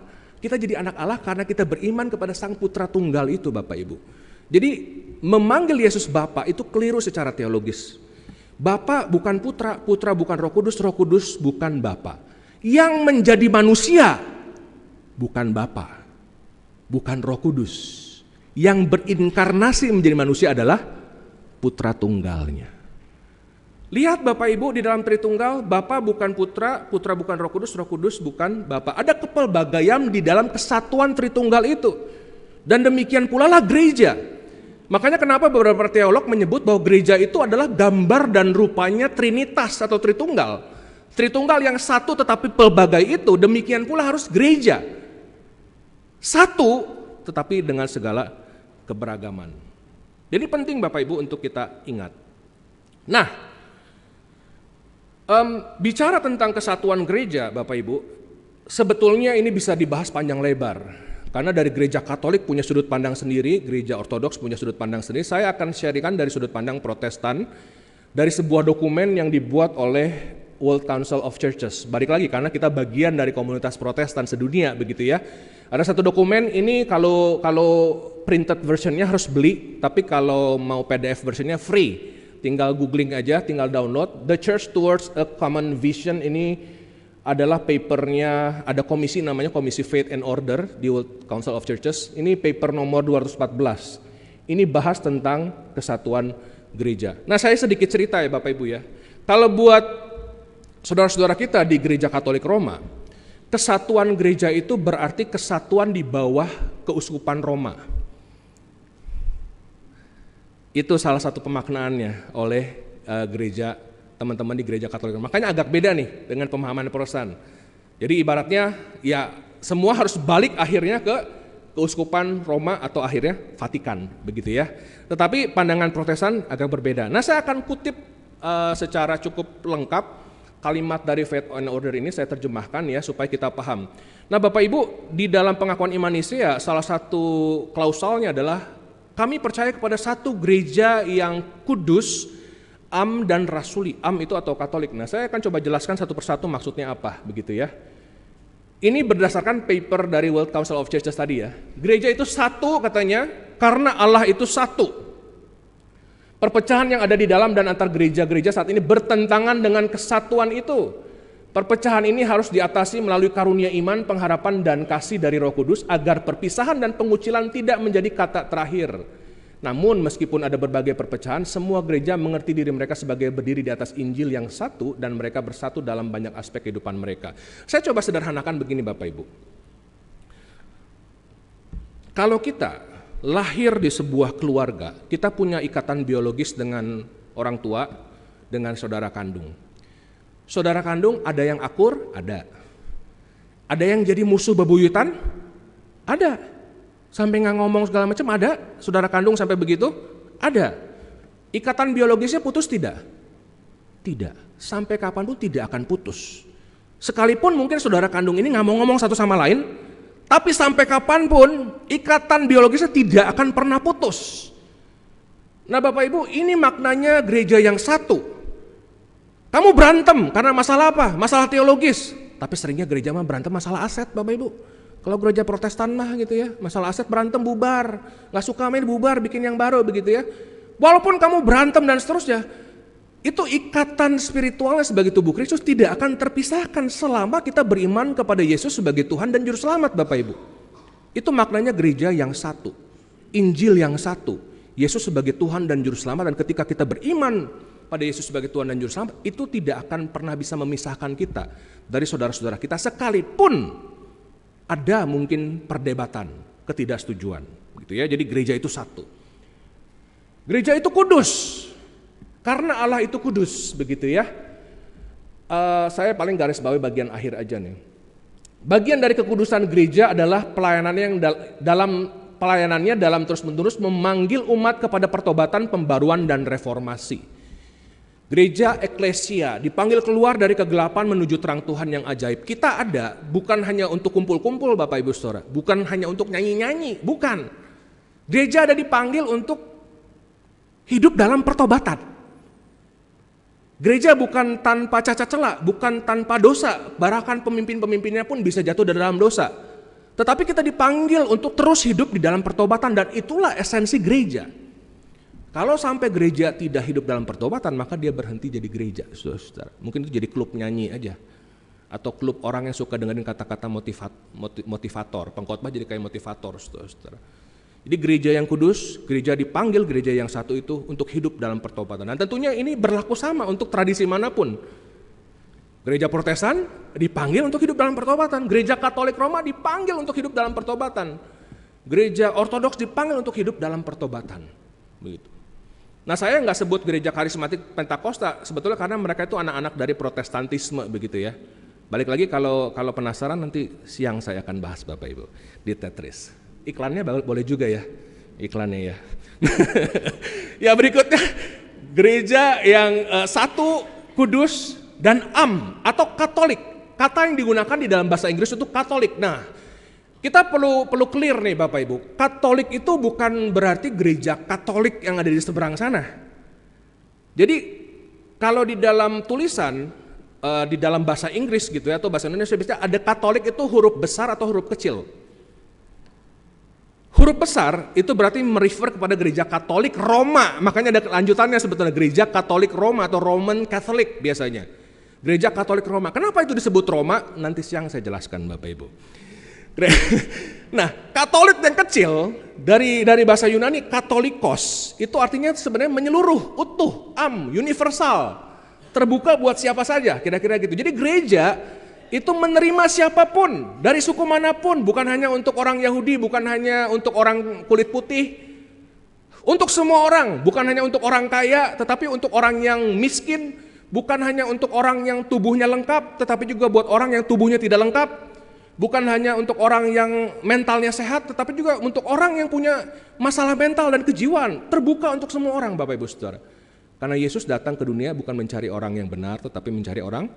A: Kita jadi anak Allah karena kita beriman kepada Sang Putra Tunggal itu Bapak Ibu. Jadi memanggil Yesus Bapa itu keliru secara teologis. Bapa bukan Putra, Putra bukan Roh Kudus bukan Bapa. Yang menjadi manusia bukan Bapa, bukan Roh Kudus. Yang berinkarnasi menjadi manusia adalah Putra Tunggalnya. Lihat Bapak Ibu di dalam Tritunggal, Bapa bukan Putra, Putra bukan Roh Kudus bukan Bapa. Ada kepelbagaian di dalam kesatuan Tritunggal itu. Dan demikian pula lah gereja. Makanya kenapa beberapa teolog menyebut bahwa gereja itu adalah gambar dan rupanya Trinitas atau Tritunggal. Tritunggal yang satu tetapi pelbagai itu, demikian pula harus gereja. Satu tetapi dengan segala keberagaman. Jadi penting Bapak Ibu untuk kita ingat. Nah, bicara tentang kesatuan gereja Bapak Ibu, sebetulnya ini bisa dibahas panjang lebar. Karena dari gereja Katolik punya sudut pandang sendiri, gereja Ortodoks punya sudut pandang sendiri. Saya akan sharingkan dari sudut pandang Protestan, dari sebuah dokumen yang dibuat oleh World Council of Churches. Balik lagi karena kita bagian dari komunitas Protestan sedunia begitu ya. Ada satu dokumen ini kalau printed versionnya harus beli, tapi kalau mau PDF versionnya free. Tinggal googling aja, tinggal download. The Church Towards a Common Vision ini adalah papernya, ada komisi namanya Komisi Faith and Order di World Council of Churches. Ini paper nomor 214. Ini bahas tentang kesatuan gereja. Nah, saya sedikit cerita ya Bapak Ibu ya. Kalau buat saudara-saudara kita di gereja Katolik Roma, kesatuan gereja itu berarti kesatuan di bawah keuskupan Roma. Itu salah satu pemaknaannya oleh gereja teman-teman di gereja Katolik. Makanya agak beda nih dengan pemahaman Protestan. Jadi ibaratnya ya semua harus balik akhirnya ke keuskupan Roma atau akhirnya Vatikan begitu ya. Tetapi pandangan Protestan agak berbeda. Nah, saya akan kutip secara cukup lengkap kalimat dari Faith and Order ini, saya terjemahkan ya supaya kita paham. Nah, Bapak Ibu, di dalam pengakuan iman Nisea salah satu klausalnya adalah kami percaya kepada satu gereja yang kudus, am dan rasuli. Am itu atau Katolik. Nah, saya akan coba jelaskan satu persatu maksudnya apa, begitu ya. Ini berdasarkan paper dari World Council of Churches tadi ya. Gereja itu satu katanya karena Allah itu satu. Perpecahan yang ada di dalam dan antar gereja-gereja saat ini bertentangan dengan kesatuan itu. Perpecahan ini harus diatasi melalui karunia iman, pengharapan dan kasih dari Roh Kudus agar perpisahan dan pengucilan tidak menjadi kata terakhir. Namun meskipun ada berbagai perpecahan, semua gereja mengerti diri mereka sebagai berdiri di atas Injil yang satu dan mereka bersatu dalam banyak aspek kehidupan mereka. Saya coba sederhanakan begini Bapak Ibu. Kalau kita lahir di sebuah keluarga, kita punya ikatan biologis dengan orang tua, dengan saudara kandung. Saudara kandung ada yang akur? Ada. Ada yang jadi musuh bebuyutan? Ada. Sampai nggak ngomong segala macam ada, saudara kandung sampai begitu? Ada. Ikatan biologisnya putus tidak? Tidak. Sampai kapanpun tidak akan putus. Sekalipun mungkin saudara kandung ini nggak mau ngomong satu sama lain, tapi sampai kapanpun ikatan biologisnya tidak akan pernah putus. Nah Bapak Ibu, ini maknanya gereja yang satu. Kamu berantem karena masalah apa? Masalah teologis. Tapi seringnya gereja mah berantem masalah aset Bapak Ibu. Kalau gereja Protestan mah gitu ya, masalah aset berantem bubar, nggak suka main bubar, bikin yang baru begitu ya. Walaupun kamu berantem dan seterusnya, Itu ikatan spiritualnya sebagai tubuh Kristus tidak akan terpisahkan selama kita beriman kepada Yesus sebagai Tuhan dan Juru Selamat, Bapak Ibu. Itu maknanya gereja yang satu, Injil yang satu, Yesus sebagai Tuhan dan Juru Selamat. Dan ketika kita beriman pada Yesus sebagai Tuhan dan Juru Selamat, itu tidak akan pernah bisa memisahkan kita dari saudara-saudara kita, sekalipun ada mungkin perdebatan, ketidaksetujuan, gitu ya. Jadi gereja itu satu. Gereja itu kudus. Karena Allah itu kudus, begitu ya. Saya paling garis bawahi bagian akhir aja nih. Bagian dari kekudusan gereja adalah pelayanannya dalam terus-menerus memanggil umat kepada pertobatan, pembaruan, dan reformasi. Gereja eklesia dipanggil keluar dari kegelapan menuju terang Tuhan yang ajaib. Kita ada bukan hanya untuk kumpul-kumpul, Bapak Ibu Saudara, bukan hanya untuk nyanyi-nyanyi, bukan. Gereja ada dipanggil untuk hidup dalam pertobatan. Gereja bukan tanpa cacat celah, bukan tanpa dosa, bahkan pemimpin-pemimpinnya pun bisa jatuh dalam dosa. Tetapi kita dipanggil untuk terus hidup di dalam pertobatan, dan itulah esensi gereja. Kalau sampai gereja tidak hidup dalam pertobatan, maka dia berhenti jadi gereja, saudara. Mungkin itu jadi klub nyanyi aja, atau klub orang yang suka dengerin kata-kata motivator, pengkhotbah jadi kayak motivator, saudara. Jadi gereja yang kudus, gereja dipanggil, gereja yang satu itu untuk hidup dalam pertobatan. Dan tentunya ini berlaku sama untuk tradisi manapun. Gereja Protestan dipanggil untuk hidup dalam pertobatan, gereja Katolik Roma dipanggil untuk hidup dalam pertobatan, gereja Ortodoks dipanggil untuk hidup dalam pertobatan. Begitu. Nah, saya nggak sebut gereja karismatik Pentakosta sebetulnya karena mereka itu anak-anak dari Protestantisme, begitu ya. Balik lagi, kalau penasaran nanti siang saya akan bahas, Bapak Ibu, di Tetris. Iklannya boleh juga ya, iklannya ya. Ya, berikutnya gereja yang satu, kudus, dan atau Katolik. Kata yang digunakan di dalam bahasa Inggris itu Katolik. Nah, kita perlu clear nih Bapak Ibu. Katolik itu bukan berarti gereja Katolik yang ada di seberang sana. Jadi kalau di dalam tulisan di dalam bahasa Inggris gitu ya, atau bahasa Indonesia biasanya ada Katolik itu huruf besar atau huruf kecil. Huruf besar itu berarti merefer kepada gereja Katolik Roma, makanya ada lanjutannya sebetulnya gereja Katolik Roma atau Roman Catholic biasanya. Gereja Katolik Roma. Kenapa itu disebut Roma? Nanti siang saya jelaskan, Bapak Ibu. Nah, Katolik yang kecil dari bahasa Yunani Katolikos itu artinya sebenarnya menyeluruh, utuh, universal, terbuka buat siapa saja, kira-kira gitu. Jadi gereja itu menerima siapapun, dari suku manapun, bukan hanya untuk orang Yahudi, bukan hanya untuk orang kulit putih, untuk semua orang, bukan hanya untuk orang kaya, tetapi untuk orang yang miskin, bukan hanya untuk orang yang tubuhnya lengkap, tetapi juga buat orang yang tubuhnya tidak lengkap, bukan hanya untuk orang yang mentalnya sehat, tetapi juga untuk orang yang punya masalah mental dan kejiwaan, terbuka untuk semua orang, Bapak Ibu Saudara. Karena Yesus datang ke dunia bukan mencari orang yang benar, tetapi mencari orang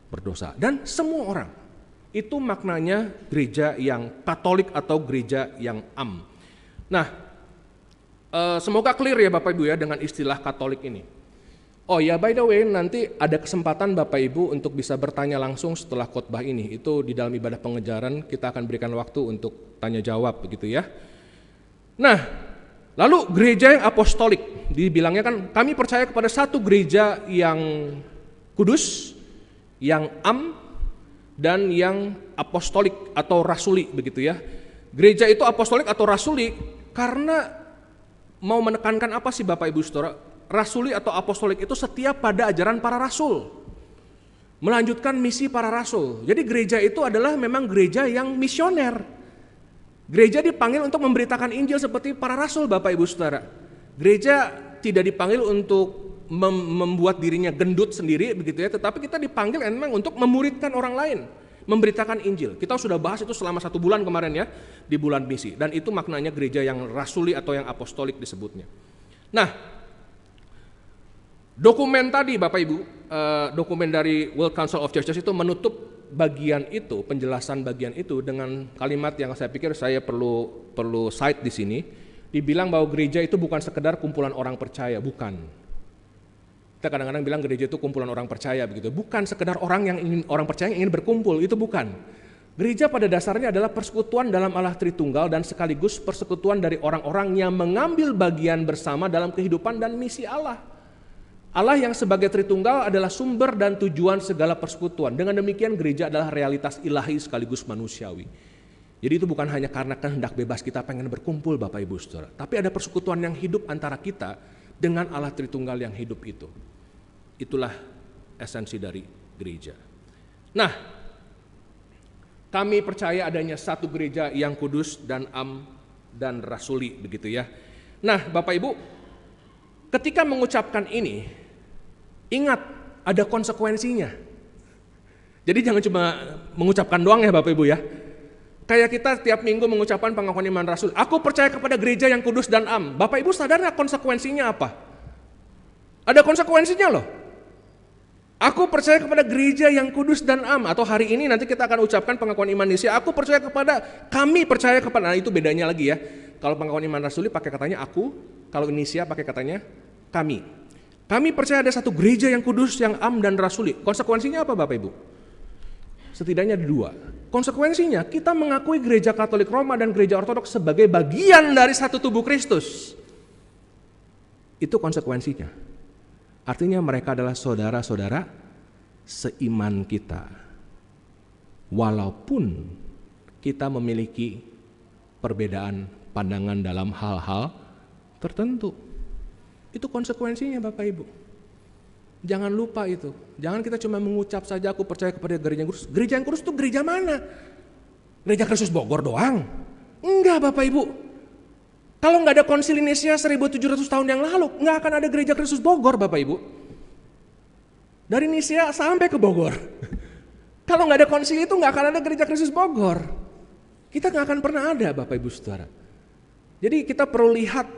A: berdosa, dan semua orang. Itu maknanya gereja yang Katolik atau gereja yang Nah, semoga clear ya Bapak Ibu ya dengan istilah Katolik ini. Oh ya, by the way, nanti ada kesempatan Bapak Ibu untuk bisa bertanya langsung setelah khotbah ini. Itu di dalam ibadah pengejaran kita akan berikan waktu untuk tanya jawab, begitu ya. Nah, lalu gereja yang apostolik, dibilangnya kan kami percaya kepada satu gereja yang kudus, yang dan yang apostolik atau rasuli, begitu ya. Gereja itu apostolik atau rasuli karena mau menekankan apa sih Bapak Ibu Saudara? Rasuli atau apostolik itu setia pada ajaran para rasul, melanjutkan misi para rasul. Jadi gereja itu adalah memang gereja yang misioner. Gereja dipanggil untuk memberitakan Injil seperti para rasul, Bapak Ibu Saudara. Gereja tidak dipanggil untuk membuat dirinya gendut sendiri, begitu ya, tetapi kita dipanggil memang untuk memuridkan orang lain, memberitakan Injil. Kita sudah bahas itu selama 1 bulan kemarin ya, di bulan misi, dan itu maknanya gereja yang rasuli atau yang apostolik disebutnya. Nah, dokumen tadi Bapak Ibu, dokumen dari World Council of Churches itu menutup bagian itu, penjelasan bagian itu dengan kalimat yang saya pikir saya perlu cite di sini. Dibilang bahwa gereja itu bukan sekedar kumpulan orang percaya, bukan. Kita kadang-kadang bilang gereja itu kumpulan orang percaya, begitu. Bukan sekedar orang percaya yang ingin berkumpul, itu bukan. Gereja pada dasarnya adalah persekutuan dalam Allah Tritunggal dan sekaligus persekutuan dari orang-orang yang mengambil bagian bersama dalam kehidupan dan misi Allah. Allah yang sebagai Tritunggal adalah sumber dan tujuan segala persekutuan. Dengan demikian gereja adalah realitas ilahi sekaligus manusiawi. Jadi itu bukan hanya karena kehendak bebas kita pengen berkumpul Bapak Ibu Saudara, tapi ada persekutuan yang hidup antara kita dengan Allah Tritunggal yang hidup itu. Itulah esensi dari gereja. Nah, kami percaya adanya satu gereja yang kudus dan am dan rasuli, begitu ya. Nah, Bapak Ibu, ketika mengucapkan ini, ingat ada konsekuensinya. Jadi jangan cuma mengucapkan doang ya Bapak Ibu ya. Kayak kita tiap minggu mengucapkan pengakuan iman rasul. Aku percaya kepada gereja yang kudus dan am. Bapak Ibu sadar nggak konsekuensinya apa? Ada konsekuensinya loh. Aku percaya kepada gereja yang kudus dan am. Atau hari ini nanti kita akan ucapkan pengakuan iman Nisia. Aku percaya kepada, kami percaya kepada. Nah itu bedanya lagi ya. Kalau pengakuan iman rasuli pakai katanya aku. Kalau Nisia pakai katanya kami. Kami percaya ada satu gereja yang kudus, yang am dan rasuli. Konsekuensinya apa Bapak Ibu? Setidaknya ada dua. Konsekuensinya kita mengakui gereja Katolik Roma dan gereja Ortodoks sebagai bagian dari satu tubuh Kristus. Itu konsekuensinya. Artinya mereka adalah saudara-saudara seiman kita. Walaupun kita memiliki perbedaan pandangan dalam hal-hal tertentu. Itu konsekuensinya Bapak Ibu. Jangan lupa itu. Jangan kita cuma mengucap saja aku percaya kepada gereja yang kudus. Gereja yang kudus itu gereja mana? Gereja Kristus Bogor doang? Enggak Bapak Ibu. Kalau nggak ada konsili Nisia 1700 tahun yang lalu, nggak akan ada gereja Kristus Bogor Bapak Ibu. Dari Nisia sampai ke Bogor. Kalau nggak ada konsili itu nggak akan ada gereja Kristus Bogor. Kita nggak akan pernah ada Bapak Ibu Saudara. Jadi kita perlu lihat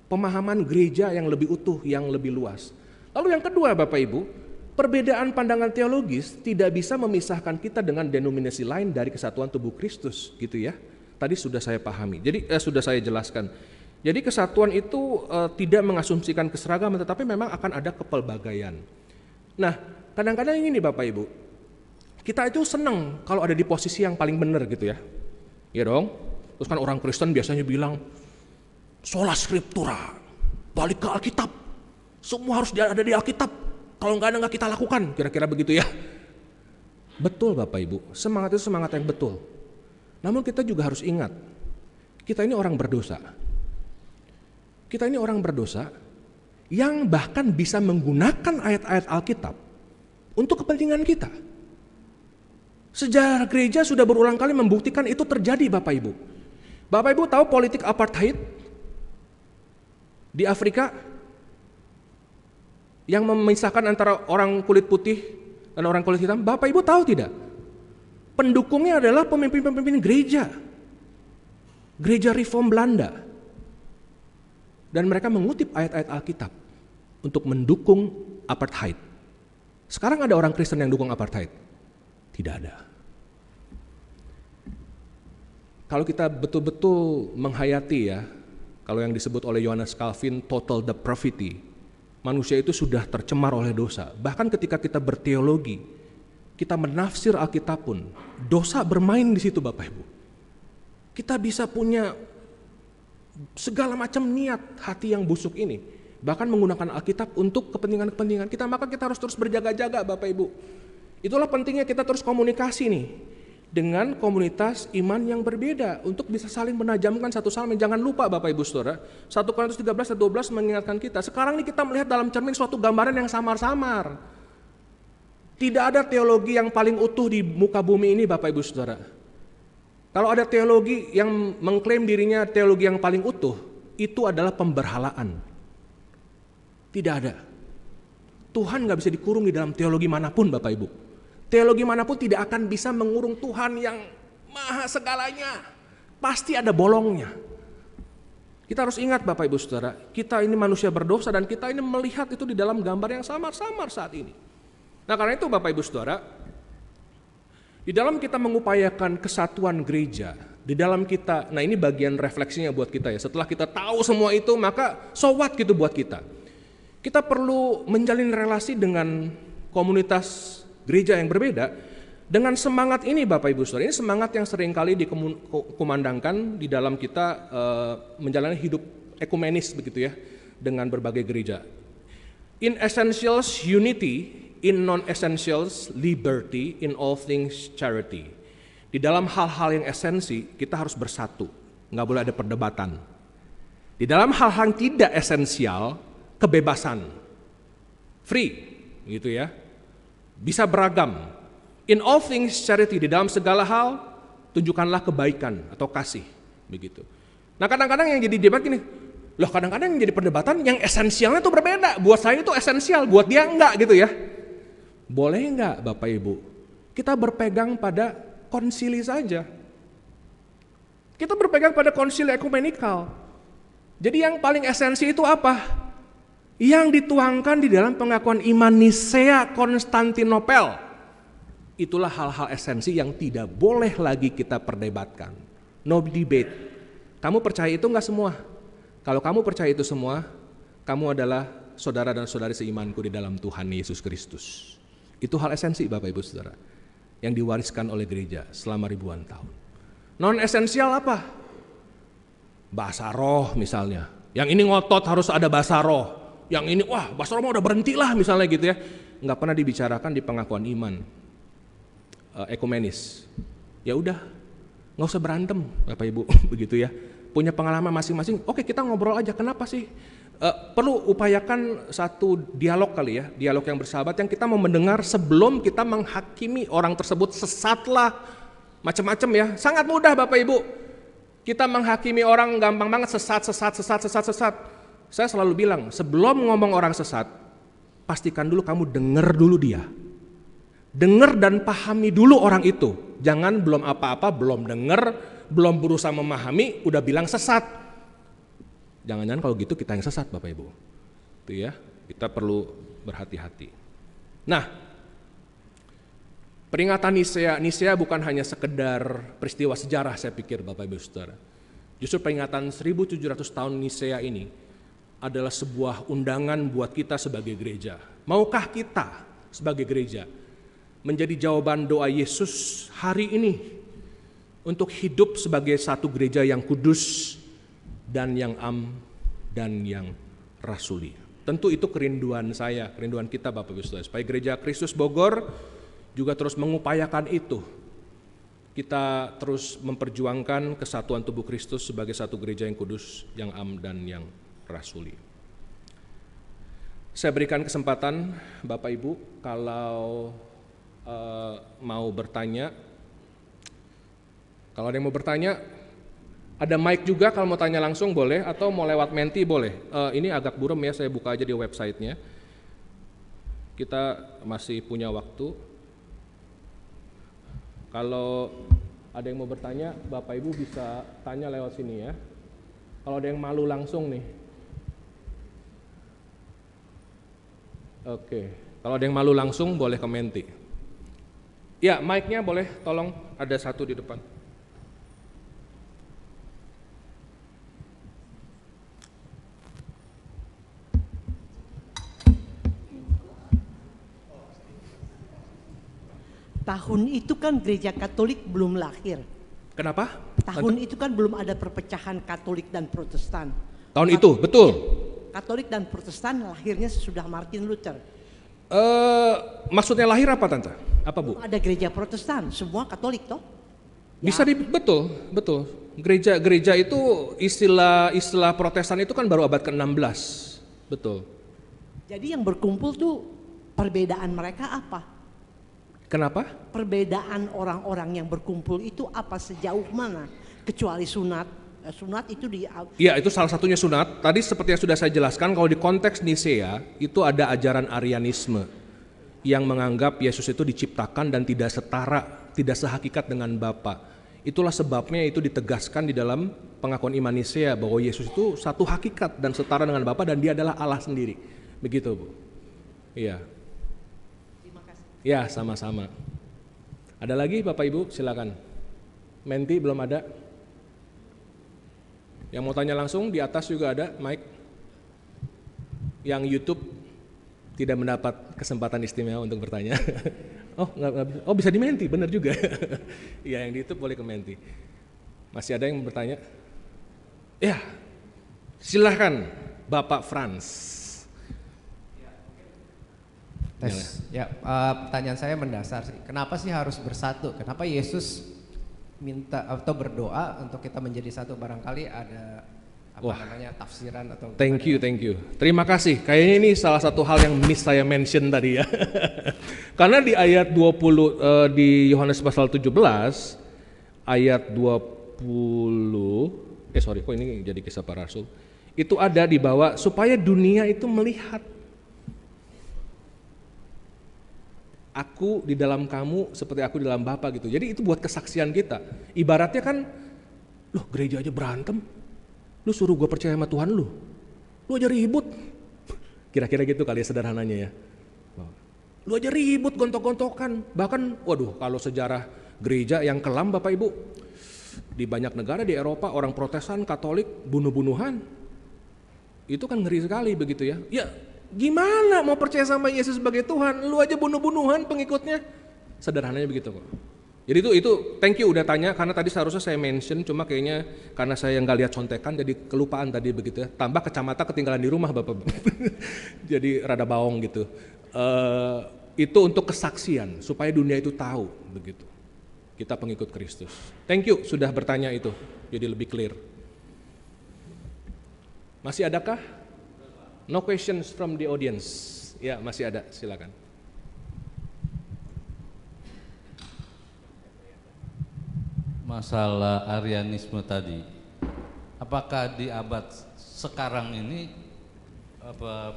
A: pemahaman gereja yang lebih utuh, yang lebih luas. Lalu yang kedua Bapak Ibu, perbedaan pandangan teologis tidak bisa memisahkan kita dengan denominasi lain dari kesatuan tubuh Kristus, gitu ya. Tadi sudah saya pahami, jadi sudah saya jelaskan. Jadi kesatuan itu tidak mengasumsikan keseragaman, tetapi memang akan ada kepelbagaian. Nah, kadang-kadang ini Bapak Ibu, kita itu senang kalau ada di posisi yang paling benar gitu ya. Ya dong. Terus kan orang Kristen biasanya bilang, sola scriptura, balik ke Alkitab. Semua harus ada di Alkitab. Kalau nggak ada nggak kita lakukan, kira-kira begitu ya. Betul Bapak Ibu, semangat itu semangat yang betul. Namun kita juga harus ingat, kita ini orang berdosa. Kita ini orang berdosa yang bahkan bisa menggunakan ayat-ayat Alkitab untuk kepentingan kita. Sejarah gereja sudah berulang kali membuktikan itu terjadi Bapak Ibu. Bapak Ibu tahu politik apartheid di Afrika yang memisahkan antara orang kulit putih dan orang kulit hitam? Bapak Ibu tahu tidak? Pendukungnya adalah pemimpin-pemimpin gereja. Gereja Reform Belanda. Dan mereka mengutip ayat-ayat Alkitab untuk mendukung apartheid. Sekarang ada orang Kristen yang dukung apartheid? Tidak ada. Kalau kita betul-betul menghayati ya, kalau yang disebut oleh Johannes Calvin total depravity, manusia itu sudah tercemar oleh dosa. Bahkan ketika kita berteologi, kita menafsir Alkitab pun, dosa bermain di situ Bapak Ibu. Kita bisa punya segala macam niat hati yang busuk ini, bahkan menggunakan Alkitab untuk kepentingan-kepentingan kita, maka kita harus terus berjaga-jaga Bapak Ibu. Itulah pentingnya kita terus komunikasi nih dengan komunitas iman yang berbeda untuk bisa saling menajamkan satu sama lain. Jangan lupa Bapak Ibu Saudara, 1 Korintus 13 dan 12 mengingatkan kita, sekarang ini kita melihat dalam cermin suatu gambaran yang samar-samar. Tidak ada teologi yang paling utuh di muka bumi ini Bapak Ibu Saudara. Kalau ada teologi yang mengklaim dirinya teologi yang paling utuh, itu adalah pemberhalaan. Tidak ada. Tuhan gak bisa dikurung di dalam teologi manapun Bapak Ibu. Teologi manapun tidak akan bisa mengurung Tuhan yang maha segalanya. Pasti ada bolongnya. Kita harus ingat Bapak Ibu Saudara, kita ini manusia berdosa dan kita ini melihat itu di dalam gambar yang samar-samar saat ini. Nah karena itu Bapak Ibu Saudara, di dalam kita mengupayakan kesatuan gereja, di dalam kita, nah ini bagian refleksinya buat kita ya, setelah kita tahu semua itu maka so what gitu buat kita. Kita perlu menjalin relasi dengan komunitas gereja yang berbeda, dengan semangat ini Bapak Ibu Saudara, ini semangat yang seringkali dikumandangkan di dalam kita menjalani hidup ekumenis begitu ya, dengan berbagai gereja. In essentials unity, in non-essentials liberty, in all things charity. Di dalam hal-hal yang esensi kita harus bersatu, nggak boleh ada perdebatan. Di dalam hal-hal yang tidak esensial, kebebasan, free, gitu ya, bisa beragam. In all things charity, di dalam segala hal tunjukkanlah kebaikan atau kasih, begitu. Nah kadang-kadang yang jadi debat gini, loh kadang-kadang yang jadi perdebatan yang esensialnya itu berbeda. Buat saya itu esensial, buat dia enggak gitu ya. Boleh enggak Bapak Ibu, kita berpegang pada konsili saja. Kita berpegang pada konsili ekumenikal. Jadi yang paling esensi itu apa? Yang dituangkan di dalam pengakuan iman Nisea Konstantinopel. Itulah hal-hal esensi yang tidak boleh lagi kita perdebatkan. No debate. Kamu percaya itu enggak semua? Kalau kamu percaya itu semua, kamu adalah saudara dan saudari seimanku di dalam Tuhan Yesus Kristus. Itu hal esensi Bapak Ibu Saudara, yang diwariskan oleh gereja selama ribuan tahun. Non esensial apa? Bahasa roh misalnya. Yang ini ngotot harus ada bahasa roh. Yang ini wah bahasa roh udah berhentilah misalnya gitu ya. Nggak pernah dibicarakan di pengakuan iman ekumenis. Ya udah, nggak usah berantem Bapak Ibu begitu ya. Punya pengalaman masing-masing. Oke kita ngobrol aja. Kenapa sih? Perlu upayakan satu dialog kali ya, dialog yang bersahabat yang kita mau mendengar sebelum kita menghakimi orang tersebut sesatlah macam-macam ya. Sangat mudah Bapak Ibu. Kita menghakimi orang gampang banget sesat. Saya selalu bilang sebelum ngomong orang sesat, pastikan dulu kamu dengar dulu dia. Dengar dan pahami dulu orang itu. Jangan belum apa-apa, belum dengar, belum berusaha memahami, udah bilang sesat. Jangan-jangan kalau gitu kita yang sesat Bapak Ibu. Itu ya, kita perlu berhati-hati. Nah, peringatan Nisea bukan hanya sekedar peristiwa sejarah saya pikir Bapak Ibu Saudara. Justru peringatan 1700 tahun Nisea ini adalah sebuah undangan buat kita sebagai gereja. Maukah kita sebagai gereja menjadi jawaban doa Yesus hari ini untuk hidup sebagai satu gereja yang kudus dan yang dan yang rasuli. Tentu itu kerinduan saya, kerinduan kita Bapak Ibu Saudara, supaya Gereja Kristus Bogor juga terus mengupayakan itu. Kita terus memperjuangkan kesatuan tubuh Kristus sebagai satu gereja yang kudus, yang dan yang rasuli. Saya berikan kesempatan Bapak Ibu kalau mau bertanya. Kalau ada yang mau bertanya, ada mic juga kalau mau tanya langsung boleh, atau mau lewat menti boleh. Ini agak buram ya, saya buka aja di websitenya. Kita masih punya waktu. Kalau ada yang mau bertanya, Bapak Ibu bisa tanya lewat sini ya. Kalau ada yang malu langsung nih. Oke, kalau ada yang malu langsung boleh ke menti. Ya, mic-nya boleh tolong, ada satu di depan.
B: Tahun itu kan gereja Katolik belum lahir.
A: Kenapa?
B: Tahun itu kan belum ada perpecahan Katolik dan Protestan.
A: Tahun itu, betul.
B: Katolik dan Protestan lahirnya sesudah Martin Luther.
A: Maksudnya lahir apa Tante? Apa Bu?
B: Ada gereja Protestan, semua Katolik toh?
A: Bisa betul. Gereja itu istilah Protestan itu kan baru abad ke-16. Betul.
B: Jadi yang berkumpul tuh perbedaan mereka apa?
A: Kenapa?
B: Perbedaan orang-orang yang berkumpul itu apa, sejauh mana? Kecuali sunat. Sunat itu
A: Iya, itu salah satunya sunat. Tadi seperti yang sudah saya jelaskan, kalau di konteks Nisea itu ada ajaran Arianisme yang menganggap Yesus itu diciptakan dan tidak setara, tidak sehakikat dengan Bapa. Itulah sebabnya itu ditegaskan di dalam pengakuan iman Nisea bahwa Yesus itu satu hakikat dan setara dengan Bapa dan dia adalah Allah sendiri. Begitu Bu. Iya. Ya, sama-sama. Ada lagi Bapak Ibu, silakan. Menti belum ada. Yang mau tanya langsung di atas juga ada mic. Yang YouTube tidak mendapat kesempatan istimewa untuk bertanya. Oh bisa di menti, benar juga. Iya, yang di YouTube boleh ke menti. Masih ada yang bertanya? Ya, silahkan Bapak Frans.
C: Ya, pertanyaan saya mendasar sih. Kenapa sih harus bersatu? Kenapa Yesus minta atau berdoa untuk kita menjadi satu? Barangkali ada tafsiran atau
A: Thank you. Terima kasih. Kayaknya ini salah satu hal yang miss saya mention tadi ya. Karena di ayat 20 di Yohanes pasal 17 ayat 20 kok ini jadi Kisah Para Rasul. Itu ada di bawah supaya dunia itu melihat aku di dalam kamu seperti aku di dalam Bapa gitu. Jadi itu buat kesaksian kita. Ibaratnya kan, loh gereja aja berantem, lu suruh gue percaya sama Tuhan lu aja ribut. Kira-kira gitu kali ya sederhananya ya. Lu aja ribut, gontok-gontokan. Bahkan, waduh kalau sejarah gereja yang kelam Bapak Ibu, di banyak negara di Eropa orang Protestan, Katolik bunuh-bunuhan. Itu kan ngeri sekali begitu ya. Ya gimana mau percaya sama Yesus sebagai Tuhan, lu aja bunuh-bunuhan pengikutnya. Sederhananya begitu kok. Jadi itu thank you udah tanya, karena tadi seharusnya saya mention, cuma kayaknya karena saya nggak lihat contekan jadi kelupaan tadi begitu ya. Tambah kacamata ketinggalan di rumah Bapak. Jadi rada baong gitu. Itu untuk kesaksian supaya dunia itu tahu begitu. Kita pengikut Kristus. Thank you sudah bertanya itu, jadi lebih clear. Masih adakah? No questions from the audience. Ya, masih ada, silakan.
D: Masalah Arianisme tadi, apakah di abad sekarang ini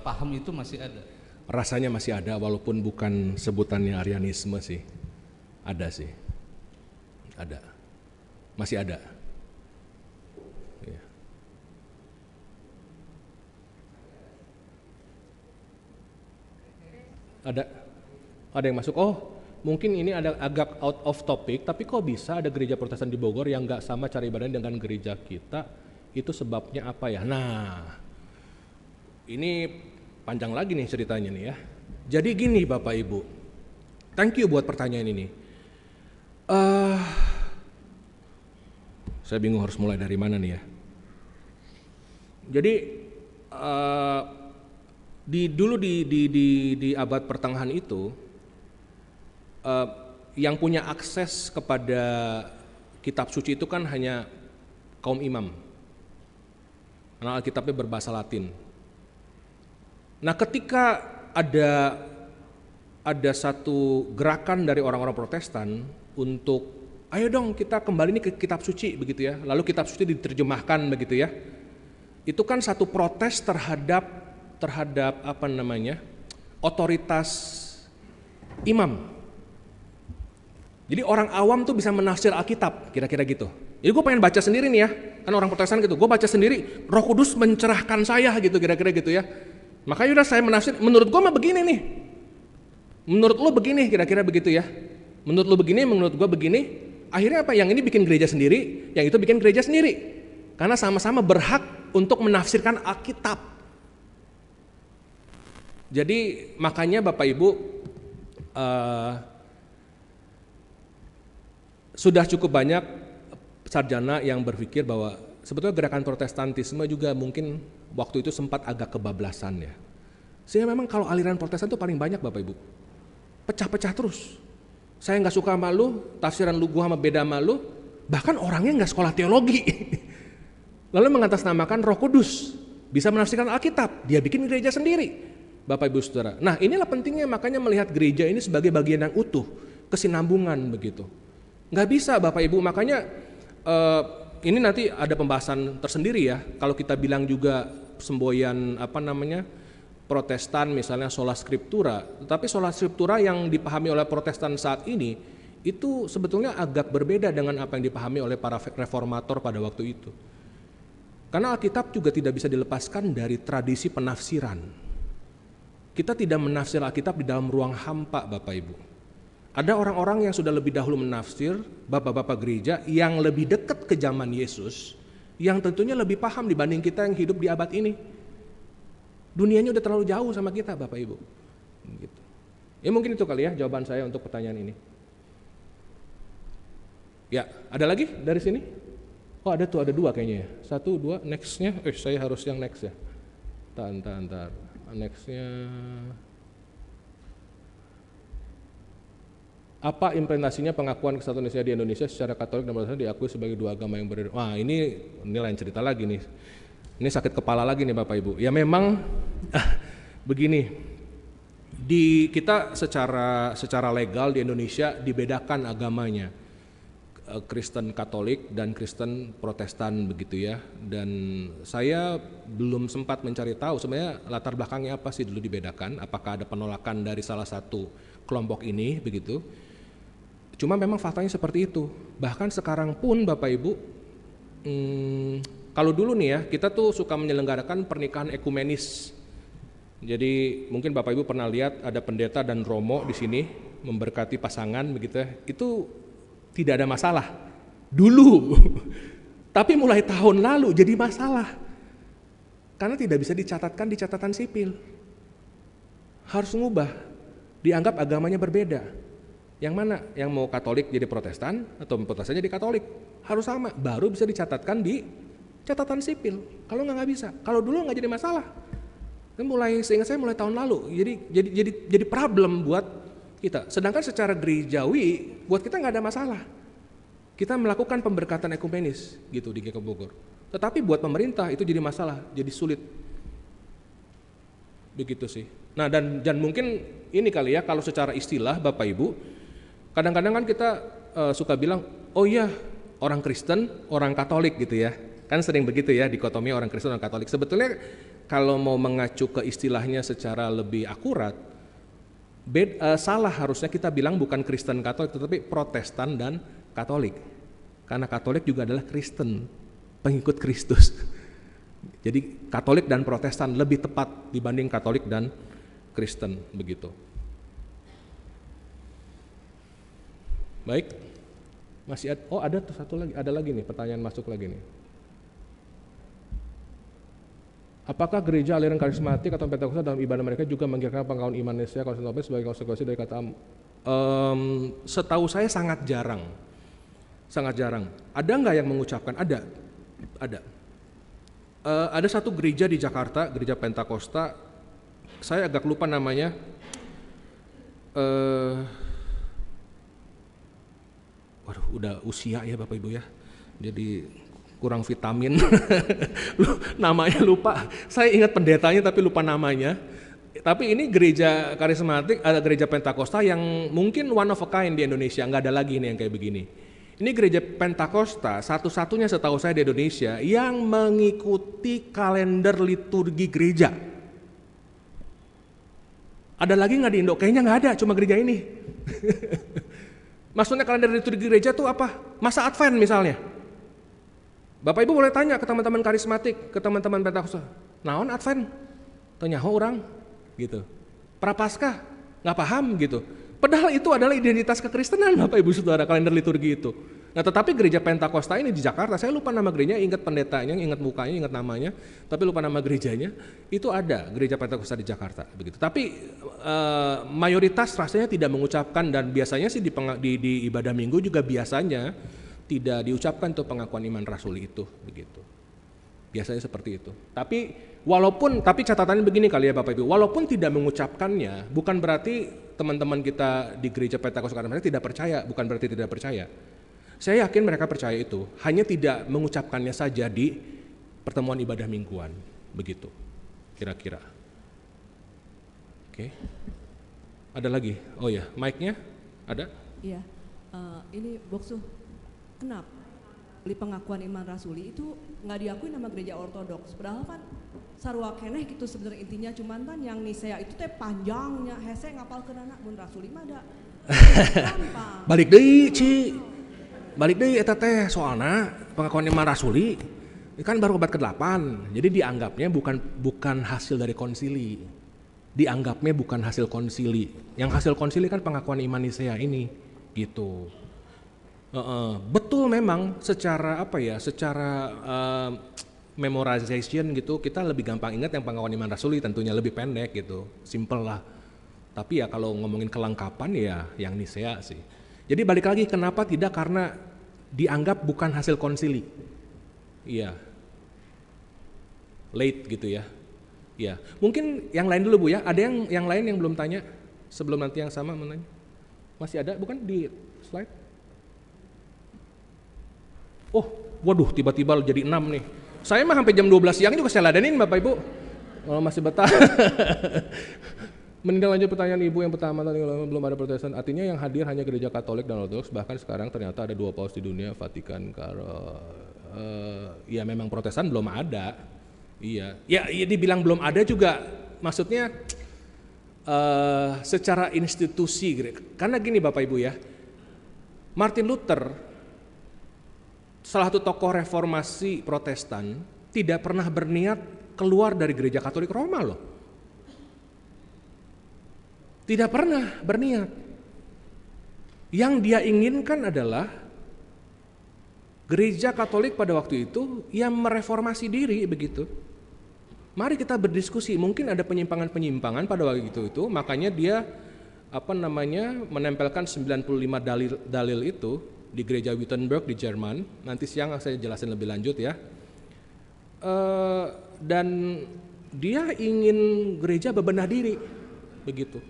D: paham itu masih ada?
A: Rasanya masih ada, walaupun bukan sebutannya Arianisme sih. Ada sih. Ada. Masih ada. Ada yang masuk. Oh, mungkin ini ada agak out of topic, tapi kok bisa ada gereja Protestan di Bogor yang nggak sama cara ibadahnya dengan gereja kita? Itu sebabnya apa ya? Nah, ini panjang lagi nih ceritanya nih ya. Jadi gini Bapak Ibu, thank you buat pertanyaan ini. Saya bingung harus mulai dari mana nih ya. Jadi dulu di abad pertengahan itu, yang punya akses kepada kitab suci itu kan hanya kaum imam, karena Alkitabnya berbahasa Latin. Nah, ketika ada satu gerakan dari orang-orang Protestan untuk ayo dong kita kembali nih ke kitab suci begitu ya, lalu kitab suci diterjemahkan begitu ya, itu kan satu protes terhadap otoritas imam. Jadi orang awam tuh bisa menafsir Alkitab, kira-kira gitu. Jadi gue pengen baca sendiri nih ya, kan orang Protestan gitu, gue baca sendiri, Roh Kudus mencerahkan saya gitu, kira-kira gitu ya. Makanya udah saya menafsir, menurut gue mah begini nih, menurut lo begini, kira-kira begitu ya. Menurut lo begini, menurut gue begini. Akhirnya apa? Yang ini bikin gereja sendiri, yang itu bikin gereja sendiri. Karena sama-sama berhak untuk menafsirkan Alkitab. Jadi makanya Bapak Ibu sudah cukup banyak sarjana yang berpikir bahwa sebetulnya gerakan Protestantisme juga mungkin waktu itu sempat agak kebablasan ya. Sehingga memang kalau aliran Protestan itu paling banyak Bapak Ibu, pecah-pecah terus. Saya nggak suka sama lu, tafsiran lu gua sama beda sama lu, bahkan orangnya nggak sekolah teologi. Lalu mengatasnamakan Roh Kudus, bisa menafsirkan Alkitab, dia bikin gereja sendiri. Bapak Ibu Saudara. Nah, inilah pentingnya makanya melihat gereja ini sebagai bagian yang utuh, kesinambungan begitu. Nggak bisa Bapak Ibu, makanya ini nanti ada pembahasan tersendiri ya. Kalau kita bilang juga semboyan Protestan misalnya sola scriptura, tetapi sola scriptura yang dipahami oleh Protestan saat ini itu sebetulnya agak berbeda dengan apa yang dipahami oleh para reformator pada waktu itu. Karena Alkitab juga tidak bisa dilepaskan dari tradisi penafsiran. Kita tidak menafsir Alkitab di dalam ruang hampa Bapak Ibu. Ada orang-orang yang sudah lebih dahulu menafsir, bapak-bapak gereja yang lebih dekat ke zaman Yesus, yang tentunya lebih paham dibanding kita yang hidup di abad ini. Dunianya udah terlalu jauh sama kita Bapak Ibu. Gitu. Ya mungkin itu kali ya jawaban saya untuk pertanyaan ini. Ya, ada lagi dari sini? Oh ada tuh, ada dua kayaknya ya. 1, 2, nextnya, saya harus yang next ya. Ntar. Nextnya, Apa implementasinya pengakuan kesatuan Indonesia di Indonesia secara Katolik dan Protestan diakui sebagai dua agama yang berbeda? Wah, ini lain cerita lagi nih. Ini sakit kepala lagi nih Bapak Ibu. Ya memang begini. Kita secara legal di Indonesia dibedakan agamanya. Kristen Katolik dan Kristen Protestan begitu ya. Dan saya belum sempat mencari tahu sebenarnya latar belakangnya apa sih dulu dibedakan. Apakah ada penolakan dari salah satu kelompok ini begitu. Cuma memang faktanya seperti itu. Bahkan sekarang pun Bapak Ibu, kalau dulu nih ya, kita tuh suka menyelenggarakan pernikahan ekumenis. Jadi mungkin Bapak Ibu pernah lihat ada pendeta dan romo di sini memberkati pasangan begitu ya. Itu tidak ada masalah dulu. Tapi mulai tahun lalu jadi masalah. Karena tidak bisa dicatatkan di catatan sipil. Harus mengubah. Dianggap agamanya berbeda. Yang mana? Yang mau Katolik jadi Protestan atau Protestan jadi Katolik harus sama, baru bisa dicatatkan di catatan sipil. Kalau nggak bisa. Kalau dulu nggak jadi masalah. Seingat saya mulai tahun lalu. Jadi problem buat kita. Sedangkan secara gerejawi buat kita nggak ada masalah. Kita melakukan pemberkatan ekumenis gitu di GKI Bogor. Tetapi buat pemerintah itu jadi masalah, jadi sulit. Begitu sih. Nah dan mungkin ini kali ya kalau secara istilah Bapak Ibu, kadang-kadang kan kita suka bilang, oh iya orang Kristen, orang Katolik gitu ya. Kan sering begitu ya dikotomi orang Kristen, orang Katolik. Sebetulnya kalau mau mengacu ke istilahnya secara lebih akurat, salah harusnya kita bilang bukan Kristen Katolik, tetapi Protestan dan Katolik. Karena Katolik juga adalah Kristen, pengikut Kristus. Jadi Katolik dan Protestan lebih tepat dibanding Katolik dan Kristen begitu. Baik, masih ada satu lagi, ada lagi nih pertanyaan masuk lagi nih. Apakah gereja aliran karismatik atau Pentakosta dalam ibadah mereka juga menggirakan pengkawan iman Indonesia Konstantinopel sebagai konsekuensi dari kata setahu saya sangat jarang. Ada nggak yang mengucapkan? Ada. Ada satu gereja di Jakarta, gereja Pentakosta, saya agak lupa namanya. Waduh, udah usia ya Bapak Ibu ya, jadi kurang vitamin. Namanya lupa. Saya ingat pendetanya tapi lupa namanya. Tapi ini gereja karismatik, ada gereja Pentakosta yang mungkin one of a kind di Indonesia, nggak ada lagi nih yang kayak begini. Ini gereja Pentakosta satu-satunya setahu saya di Indonesia yang mengikuti kalender liturgi gereja. Ada lagi nggak di Indo? Kayaknya nggak ada, cuma gereja ini. Maksudnya kalender liturgi gereja itu apa? Masa Advent misalnya. Bapak Ibu boleh tanya ke teman-teman karismatik, ke teman-teman Pentakosta, naon Advent? Tanya orang gitu. Prapaskah? Nggak paham gitu. Padahal itu adalah identitas kekristenan Bapak Ibu Saudara, kalender liturgi itu. Nah tetapi gereja Pentakosta ini di Jakarta, saya lupa nama gerejanya, ingat pendetanya, ingat mukanya, ingat namanya, tapi lupa nama gerejanya. Itu ada gereja Pentakosta di Jakarta begitu. Tapi mayoritas rasanya tidak mengucapkan, dan biasanya sih di ibadah minggu juga biasanya tidak diucapkan tuh pengakuan iman rasuli itu begitu. Biasanya seperti itu. Tapi catatannya begini kali ya Bapak Ibu, walaupun tidak mengucapkannya, bukan berarti teman-teman kita di gereja Pentakosta mereka tidak percaya, bukan berarti tidak percaya. Saya yakin mereka percaya itu, hanya tidak mengucapkannya saja di pertemuan ibadah mingguan, begitu. Kira-kira. Oke. Ada lagi? Oh ya, mic-nya ada?
E: Iya. Ini Boksu, kenapa di pengakuan iman rasuli itu nggak diakui nama gereja ortodoks, padahal kan sarua keneh gitu sebenarnya intinya, cuman kan yang Nisea itu teh panjangnya hese ngapal ke anak mun rasuli mah ada.
A: Balik deui eta teh soalna pengakuan iman rasuli kan baru abad ke-8. Jadi dianggapnya bukan hasil dari konsili. Dianggapnya bukan hasil konsili. Yang hasil konsili kan pengakuan iman Nisea ini gitu. Betul memang secara memorization gitu kita lebih gampang ingat yang pengakuan iman rasuli, tentunya lebih pendek gitu, simple lah. Tapi ya kalau ngomongin kelengkapan ya yang Nisea sih. Jadi balik lagi, kenapa tidak? Karena dianggap bukan hasil konsili. Iya. Late gitu ya. Iya. Mungkin yang lain dulu Bu ya. Ada yang lain yang belum tanya sebelum nanti yang sama menanya. Masih ada bukan di slide? Oh, waduh, tiba-tiba jadi 6 nih. Saya mah sampai jam 12 siang juga saya ladenin Bapak Ibu. Kalau masih betah. Menindaklanjut pertanyaan Ibu yang pertama tadi, belum ada Protestan. Artinya yang hadir hanya gereja Katolik dan Ortodoks. Bahkan sekarang ternyata ada 2 paus di dunia, Vatikan, ya memang Protestan belum ada. Iya, ya dibilang belum ada juga. Maksudnya secara institusi, karena gini Bapak Ibu ya, Martin Luther, salah satu tokoh reformasi Protestan, tidak pernah berniat keluar dari gereja Katolik Roma loh. Tidak pernah berniat. Yang dia inginkan adalah gereja Katolik pada waktu itu yang mereformasi diri begitu. Mari kita berdiskusi, mungkin ada penyimpangan-penyimpangan pada waktu itu, makanya dia menempelkan 95 dalil itu di gereja Wittenberg di Jerman. Nanti siang saya jelasin lebih lanjut ya. Dan dia ingin gereja bebenah diri begitu.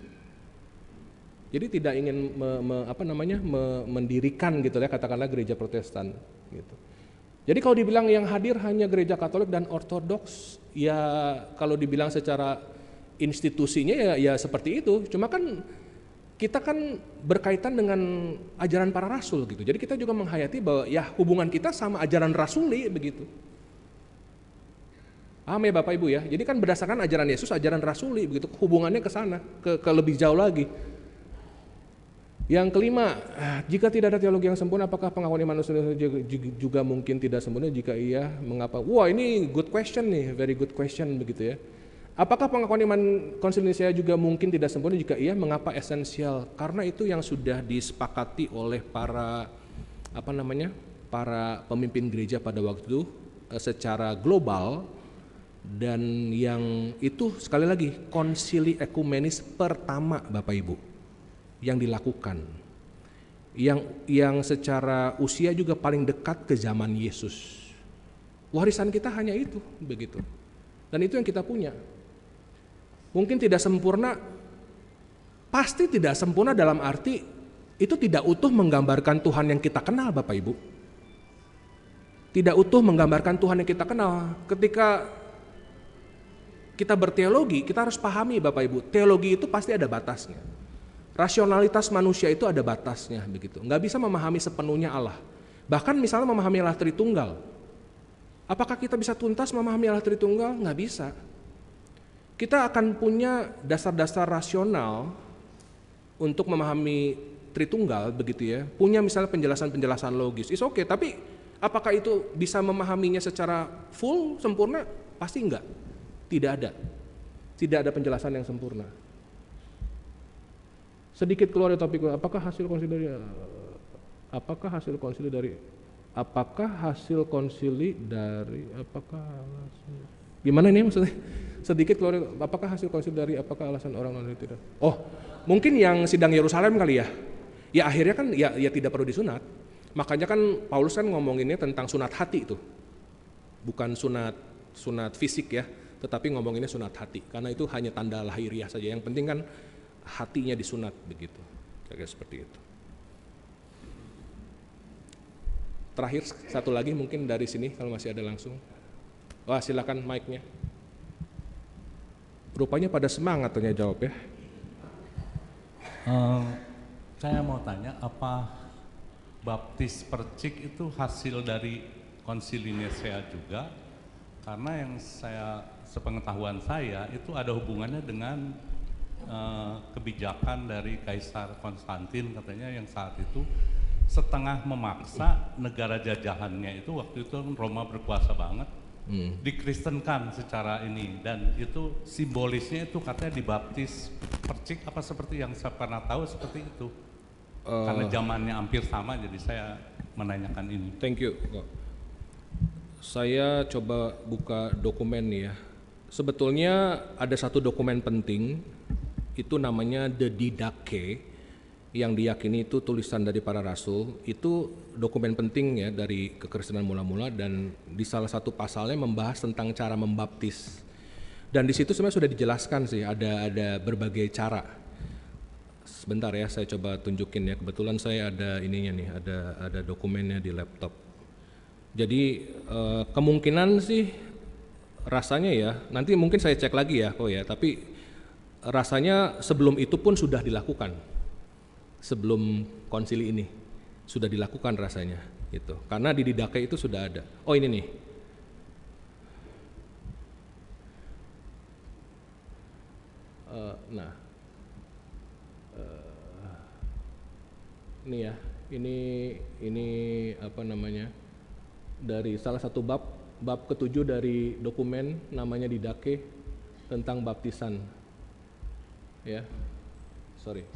A: Jadi tidak ingin mendirikan gitu ya, katakanlah gereja Protestan gitu. Jadi kalau dibilang yang hadir hanya gereja Katolik dan Ortodoks, ya kalau dibilang secara institusinya ya seperti itu. Cuma kan kita kan berkaitan dengan ajaran para rasul gitu. Jadi kita juga menghayati bahwa ya hubungan kita sama ajaran rasuli begitu. Paham ya Bapak Ibu ya? Jadi kan berdasarkan ajaran Yesus, ajaran rasuli begitu, hubungannya ke sana, ke lebih jauh lagi. Yang kelima, jika tidak ada teologi yang sempurna, apakah pengakuan iman juga mungkin tidak sempurna? Jika iya, mengapa? Wah, ini good question nih, very good question begitu ya. Apakah pengakuan iman Konsil Nicea juga mungkin tidak sempurna? Jika iya, mengapa esensial? Karena itu yang sudah disepakati oleh para pemimpin gereja pada waktu itu secara global, dan yang itu sekali lagi konsili ekumenis pertama Bapak Ibu yang dilakukan, yang secara usia juga paling dekat ke zaman Yesus. Warisan kita hanya itu begitu, dan itu yang kita punya. Mungkin tidak sempurna, pasti tidak sempurna dalam arti itu tidak utuh menggambarkan Tuhan yang kita kenal Bapak Ibu. Tidak utuh menggambarkan Tuhan yang kita kenal. Ketika kita berteologi, kita harus pahami Bapak Ibu, teologi itu pasti ada batasnya. Rasionalitas manusia itu ada batasnya begitu. Nggak bisa memahami sepenuhnya Allah. Bahkan misalnya memahami Allah Tritunggal. Apakah kita bisa tuntas memahami Allah Tritunggal? Nggak bisa. Kita akan punya dasar-dasar rasional untuk memahami Tritunggal begitu ya. Punya misalnya penjelasan-penjelasan logis. It's okay, tapi apakah itu bisa memahaminya secara full, sempurna? Pasti enggak. Tidak ada. Tidak ada penjelasan yang sempurna. Sedikit keluar dari topik, apakah hasil gimana ini maksudnya? Sedikit keluar, apakah hasil konsili dari apakah alasan orang tidak? Oh, mungkin yang sidang Yerusalem kali ya. Ya akhirnya kan ya tidak perlu disunat. Makanya kan Paulus kan ngomonginnya tentang sunat hati itu. Bukan sunat fisik ya, tetapi ngomonginnya sunat hati. Karena itu hanya tanda lahiriah saja. Yang penting kan hatinya disunat begitu. Kayak seperti itu. Terakhir satu lagi mungkin dari sini kalau masih ada langsung. Wah, silakan mic-nya. Rupanya pada semangat tanya jawab ya.
D: Saya mau tanya, apa baptis percik itu hasil dari Konsili Nicea juga? Karena yang sepengetahuan saya itu ada hubungannya dengan kebijakan dari Kaisar Konstantin katanya, yang saat itu setengah memaksa negara jajahannya itu, waktu itu Roma berkuasa banget, dikristenkan secara ini, dan itu simbolisnya itu katanya dibaptis percik, apa seperti yang saya pernah tahu seperti itu. Karena zamannya hampir sama, jadi saya menanyakan ini.
A: Thank you. Saya coba buka dokumen nih ya. Sebetulnya ada satu dokumen penting, itu namanya The Didache, yang diyakini itu tulisan dari para rasul. Itu dokumen penting ya dari kekristenan mula-mula, dan di salah satu pasalnya membahas tentang cara membaptis. Dan di situ sebenarnya sudah dijelaskan sih, ada berbagai cara. Sebentar ya, saya coba tunjukin ya. Kebetulan saya ada ininya nih, ada dokumennya di laptop. Jadi kemungkinan sih rasanya ya, nanti mungkin saya cek lagi ya, tapi rasanya sebelum itu pun sudah dilakukan. Sebelum konsili ini sudah dilakukan rasanya gitu. Karena di Didache itu sudah ada. Oh ini nih. Ini ya, ini apa namanya, dari salah satu bab ke-7 dari dokumen namanya Didache tentang baptisan ya, sorry.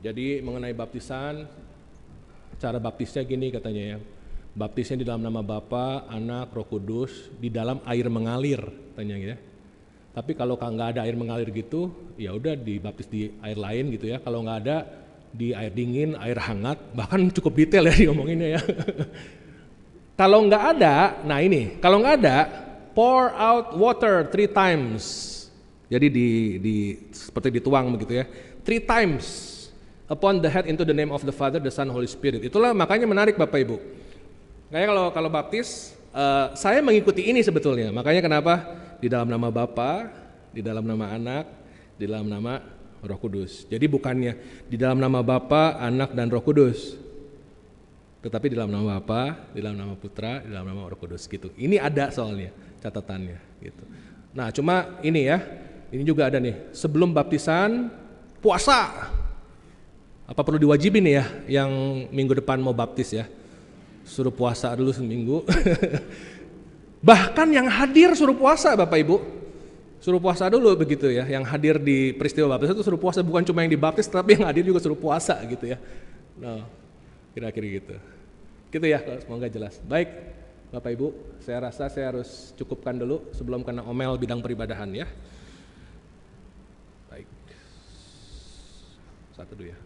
A: Jadi mengenai baptisan, cara baptisnya gini katanya ya, baptisnya di dalam nama Bapa, Anak, Roh Kudus, di dalam air mengalir katanya ya. Tapi kalau nggak ada air mengalir gitu, ya udah dibaptis di air lain gitu ya. Kalau nggak ada, di air dingin, air hangat, bahkan cukup detail ya diomonginnya ya. Kalau nggak ada, nah ini, kalau nggak ada, pour out water 3 times. Jadi seperti dituang begitu ya, 3 times upon the head into the name of the Father, the Son, Holy Spirit. Itulah makanya menarik Bapak Ibu. Kayak kalau baptis, saya mengikuti ini sebetulnya. Makanya kenapa di dalam nama Bapa, di dalam nama Anak, di dalam nama Roh Kudus. Jadi bukannya di dalam nama Bapa, Anak, dan Roh Kudus, tetapi di dalam nama Bapa, di dalam nama Putra, di dalam nama Roh Kudus gitu. Ini ada soalnya catatannya gitu. Nah cuma ini ya, ini juga ada nih, sebelum baptisan puasa. Apa perlu diwajibin ya yang minggu depan mau baptis ya? Suruh puasa dulu seminggu. Bahkan yang hadir suruh puasa Bapak Ibu. Suruh puasa dulu begitu ya, yang hadir di peristiwa baptis itu suruh puasa, bukan cuma yang dibaptis tapi yang hadir juga suruh puasa gitu ya. Nah, kira-kira gitu. Gitu ya, semoga jelas. Baik, Bapak Ibu, saya rasa saya harus cukupkan dulu sebelum kena omel bidang peribadahan ya. Baik. Satu dulu ya.